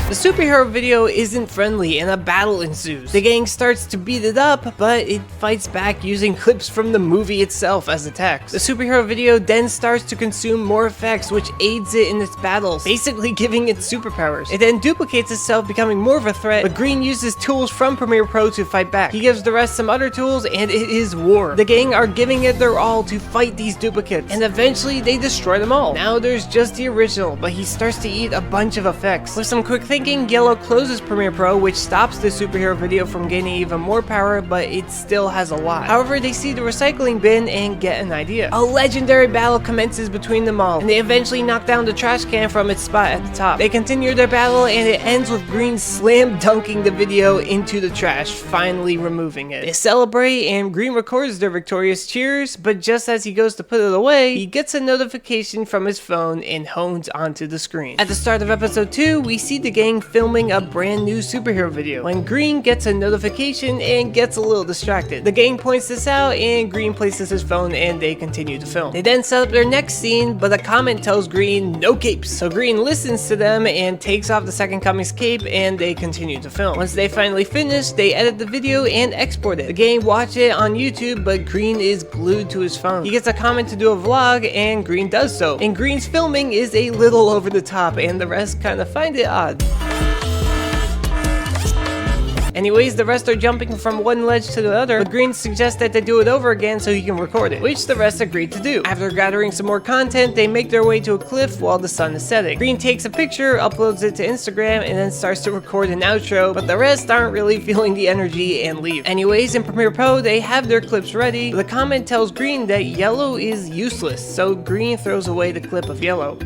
the superhero video isn't friendly and a battle ensues. The gang starts to beat it up, but it fights back using clips from the movie itself as attacks. The superhero video then starts to consume more effects, which aids it in its battles, basically giving it superpowers. It then duplicates itself, becoming more of a threat, but Green uses tools from Premiere Pro to fight back. He gives the rest some other tools, and it is war. The gang are giving it their all to fight these duplicates, and eventually they destroy them all. Now there's just the original, but he starts to eat a bunch of effects. With some quick thinking, Yellow closes Premiere Pro, which stops the superhero video from gaining even more power, but it still has a lot. However, they see the recycling bin and get an idea. A legendary battle commences between them all, and they eventually knock down the trash can from its spot at the top. They continue their battle, and it ends with Green slam dunking the video into the trash, finally removing it. They celebrate, and Green records their victorious cheers, but just as he goes to put it away, he gets a notification from his phone and hones onto the screen. At the start of episode 2, we see the gang filming a brand new superhero video when Green gets a notification and gets a little distracted. The gang points this out, and Green places his phone and they continue to film. They then set up their next scene, but a comment tells Green no capes. So Green listens to them and takes off the Second Coming's cape, and they continue to film. Once they finally finish, they edit the video and export it. The gang watch it on YouTube, but Green is glued to his phone. He gets a comment to do a vlog, and Green does so. And Green's filming is a little over the top, and the rest kind of find it odd. Anyways, the rest are jumping from one ledge to the other, but Green suggests that they do it over again so he can record it, which the rest agreed to do. After gathering some more content, they make their way to a cliff while the sun is setting. Green takes a picture, uploads it to Instagram, and then starts to record an outro, but the rest aren't really feeling the energy and leave. Anyways, in Premiere Pro, they have their clips ready, but the comment tells Green that Yellow is useless, so Green throws away the clip of Yellow.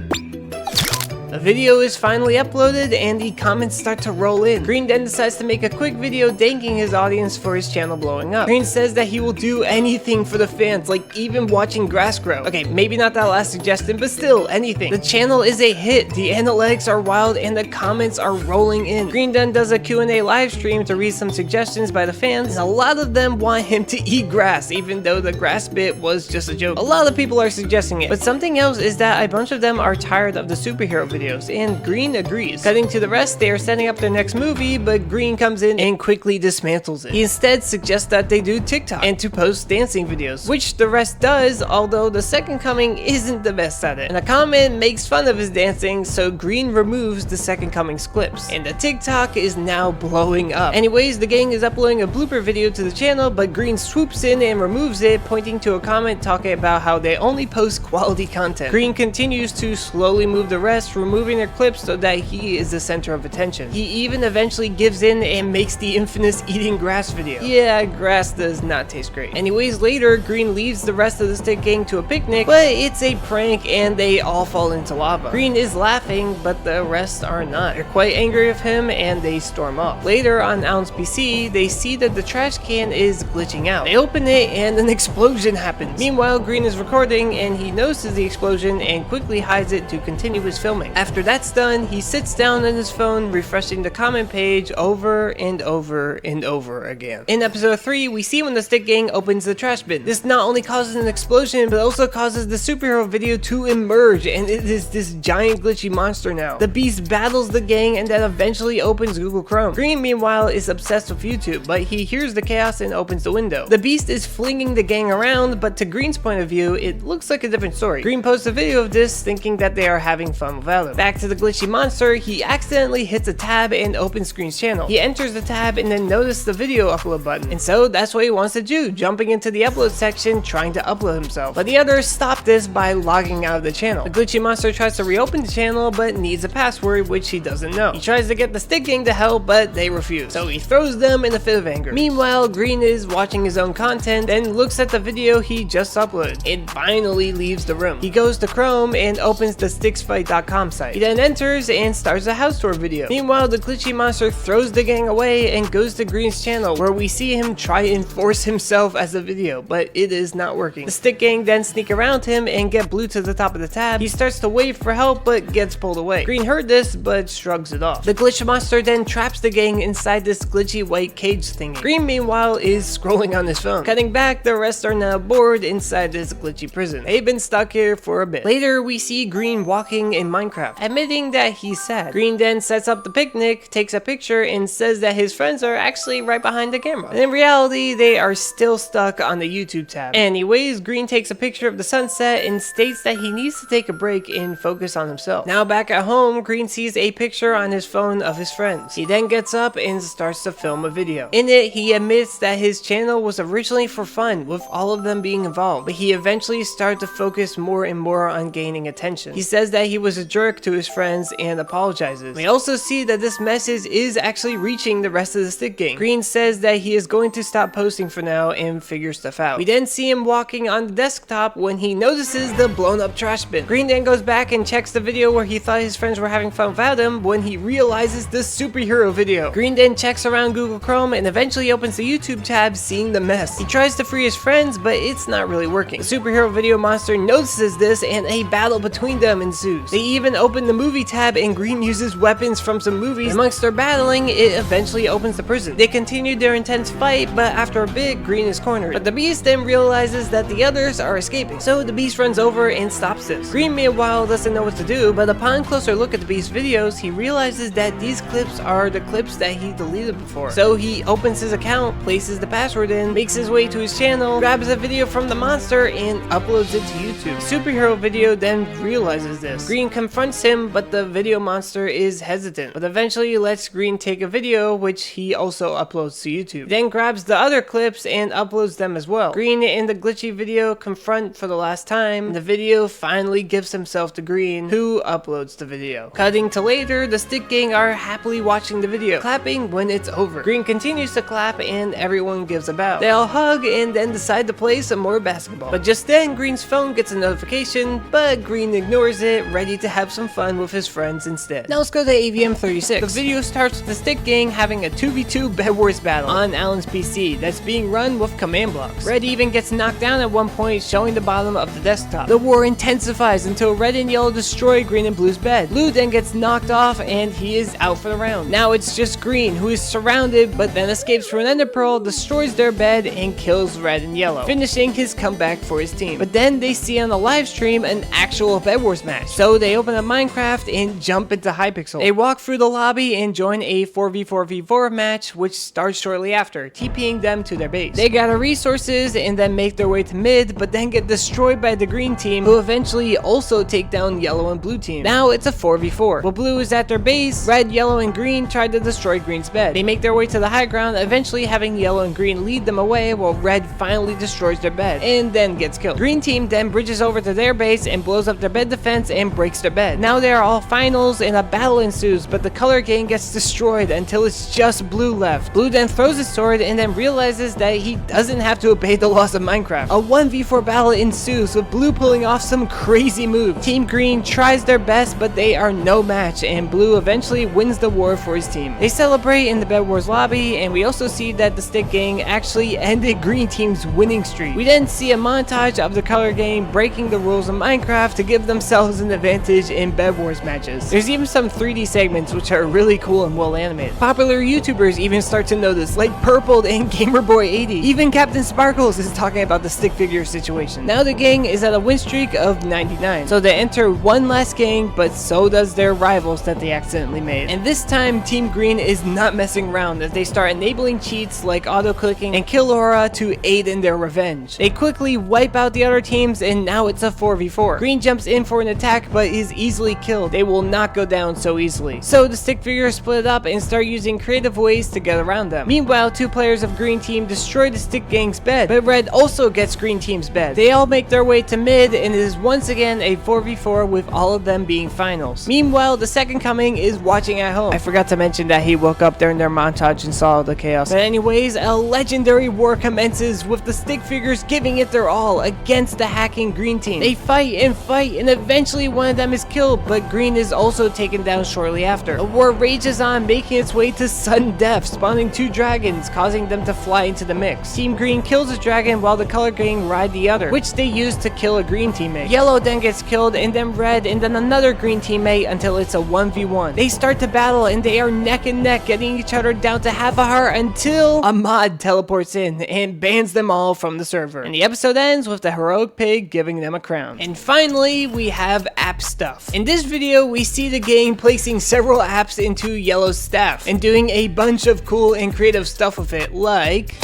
The video is finally uploaded, and the comments start to roll in. Green then decides to make a quick video thanking his audience for his channel blowing up. Green says that he will do anything for the fans, like even watching grass grow. Okay, maybe not that last suggestion, but still, anything. The channel is a hit, the analytics are wild, and the comments are rolling in. Green then does a Q&A live stream to read some suggestions by the fans, and a lot of them want him to eat grass, even though the grass bit was just a joke. A lot of people are suggesting it, but something else is that a bunch of them are tired of the superhero videos, and Green agrees. Cutting to the rest, they are setting up their next movie, but Green comes in and quickly dismantles it. He instead suggests that they do TikTok and to post dancing videos, which the rest does, although the Second Coming isn't the best at it. And a comment makes fun of his dancing, so Green removes the Second Coming's clips, and the TikTok is now blowing up. Anyways, the gang is uploading a blooper video to the channel, but Green swoops in and removes it, pointing to a comment talking about how they only post quality content. Green continues to slowly move the rest, removing their clips so that he is the center of attention. He even eventually gives in and makes the infamous eating grass video. Yeah, grass does not taste great. Anyways, later, Green leaves the rest of the stick gang to a picnic, but it's a prank and they all fall into lava. Green is laughing, but the rest are not. They're quite angry with him and they storm off. Later on Alan's PC, they see that the trash can is glitching out. They open it and an explosion happens. Meanwhile, Green is recording and he notices the explosion and quickly hides it to continue his filming. After that's done, he sits down on his phone, refreshing the comment page over and over and over again. In episode 3, we see when the stick gang opens the trash bin. This not only causes an explosion, but also causes the superhero video to emerge, and it is this giant glitchy monster now. The beast battles the gang and then eventually opens Google Chrome. Green, meanwhile, is obsessed with YouTube, but he hears the chaos and opens the window. The beast is flinging the gang around, but to Green's point of view, it looks like a different story. Green posts a video of this, thinking that they are having fun with Outernet. him. Back to the glitchy monster, he accidentally hits a tab and opens Green's channel. He enters the tab and then notices the video upload button, and so that's what he wants to do, jumping into the upload section trying to upload himself. But the others stop this by logging out of the channel. The glitchy monster tries to reopen the channel but needs a password which he doesn't know. He tries to get the stick gang to help but they refuse, so he throws them in a fit of anger. Meanwhile, Green is watching his own content, then looks at the video he just uploaded and finally leaves the room. He goes to Chrome and opens the sticksfight.com site. He then enters and starts a house tour video. Meanwhile, the glitchy monster throws the gang away and goes to Green's channel, where we see him try and force himself as a video, but it is not working. The stick gang then sneak around him and get Blue to the top of the tab. He starts to wave for help but gets pulled away. Green heard this but shrugs it off. The glitch monster then traps the gang inside this glitchy white cage thingy. Green meanwhile is scrolling on his phone. Cutting back, the rest are now bored inside this glitchy prison. They've been stuck here for a bit. Later we see Green walking in Minecraft, admitting that he's sad. Green then sets up the picnic, takes a picture, and says that his friends are actually right behind the camera. And in reality, they are still stuck on the YouTube tab. Anyways, Green takes a picture of the sunset and states that he needs to take a break and focus on himself. Now back at home, Green sees a picture on his phone of his friends. He then gets up and starts to film a video. In it, he admits that his channel was originally for fun, with all of them being involved, but he eventually started to focus more and more on gaining attention. He says that he was a jerk to his friends and apologizes. We also see that this message is actually reaching the rest of the stick gang. Green says that he is going to stop posting for now and figure stuff out. We then see him walking on the desktop when he notices the blown up trash bin. Green then goes back and checks the video where he thought his friends were having fun without him when he realizes the superhero video. Green then checks around Google Chrome and eventually opens the YouTube tab, seeing the mess. He tries to free his friends, but it's not really working. The superhero video monster notices this and a battle between them ensues. They even open the movie tab and Green uses weapons from some movies. Amongst their battling, it eventually opens the prison. They continue their intense fight, but after a bit, Green is cornered. But the beast then realizes that the others are escaping, so the beast runs over and stops this. Green meanwhile doesn't know what to do, but upon closer look at the beast's videos, he realizes that these clips are the clips that he deleted before. So he opens his account, places the password in, makes his way to his channel, grabs a video from the monster, and uploads it to YouTube. The superhero video then realizes this. Green confronts him, but the video monster is hesitant, but eventually lets Green take a video, which he also uploads to YouTube. Then grabs the other clips and uploads them as well. Green and the glitchy video confront for the last time, and the video finally gives himself to Green, who uploads the video. Cutting to later, the stick gang are happily watching the video, clapping when it's over. Green continues to clap and everyone gives a bow. They all hug and then decide to play some more basketball. But just then, Green's phone gets a notification, but Green ignores it, ready to have some fun with his friends instead. Now let's go to AVM 36. The video starts with the stick gang having a 2v2 Bedwars battle on Alan's PC that's being run with command blocks. Red even gets knocked down at one point, showing the bottom of the desktop. The war intensifies until Red and Yellow destroy Green and Blue's bed. Blue then gets knocked off and he is out for the round. Now it's just Green, who is surrounded but then escapes through an ender pearl, destroys their bed, and kills Red and Yellow, finishing his comeback for his team. But then they see on the live stream an actual Bedwars match, so they open up Minecraft and jump into Hypixel. They walk through the lobby and join a 4v4v4 match, which starts shortly after, TPing them to their base. They gather resources and then make their way to mid, but then get destroyed by the green team, who eventually also take down Yellow and Blue team. Now it's a 4v4. While Blue is at their base, Red, Yellow, and Green try to destroy Green's bed. They make their way to the high ground, eventually having Yellow and Green lead them away, while Red finally destroys their bed and then gets killed. Green team then bridges over to their base and blows up their bed defense and breaks their bed. Now they are all finals and a battle ensues, but the color gang gets destroyed until it's just Blue left. Blue then throws his sword and then realizes that he doesn't have to obey the laws of Minecraft. A 1v4 battle ensues, with Blue pulling off some crazy move. Team Green tries their best, but they are no match, and Blue eventually wins the war for his team. They celebrate in the Bedwars lobby, and we also see that the stick gang actually ended Green team's winning streak. We then see a montage of the color gang breaking the rules of Minecraft to give themselves an advantage in Bedwars matches. There's even some 3D segments which are really cool and well animated. Popular YouTubers even start to notice, like Purpled and GamerBoy80. Even Captain Sparkles is talking about the stick figure situation. Now the gang is at a win streak of 99, so they enter one last gang, but so does their rivals that they accidentally made. And this time, Team Green is not messing around, as they start enabling cheats like auto-clicking and kill aura to aid in their revenge. They quickly wipe out the other teams, and now it's a 4v4. Green jumps in for an attack, but is easily easily killed. They will not go down so easily. So the stick figures split up and start using creative ways to get around them. Meanwhile, 2 players of green team destroy the stick gang's bed, but red also gets green team's bed. They all make their way to mid, and it is once again a 4v4 with all of them being finals. Meanwhile, the second coming is watching at home. I forgot to mention that he woke up during their montage and saw all the chaos. But anyways, a legendary war commences with the stick figures giving it their all against the hacking green team. They fight, and eventually one of them is killed, but green is also taken down shortly after. A war rages on, making its way to sudden death, spawning 2 dragons, causing them to fly into the mix. Team green kills a dragon while the color gang ride the other, which they use to kill a green teammate. Yellow then gets killed, and then red, and then another green teammate until it's a 1v1. They start to battle, and they are neck and neck, getting each other down to half a heart until a mod teleports in and bans them all from the server. And the episode ends with the heroic pig giving them a crown. And finally, we have app stuff. In this video, we see the gang placing several apps into Yellow's staff and doing a bunch of cool and creative stuff with it, like...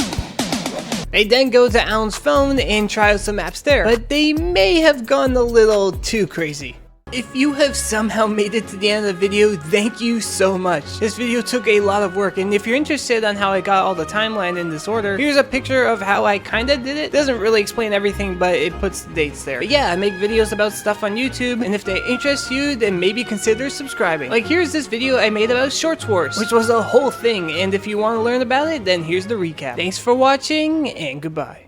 They then go to Alan's phone and try out some apps there, but they may have gone a little too crazy. If you have somehow made it to the end of the video, thank you so much. This video took a lot of work, and if you're interested on how I got all the timeline in this order, here's a picture of how I kinda did it. Doesn't really explain everything, but it puts the dates there. But yeah, I make videos about stuff on YouTube, and if they interest you, then maybe consider subscribing. Like here's this video I made about Shorts Wars, which was a whole thing, and if you want to learn about it, then here's the recap. Thanks for watching, and goodbye.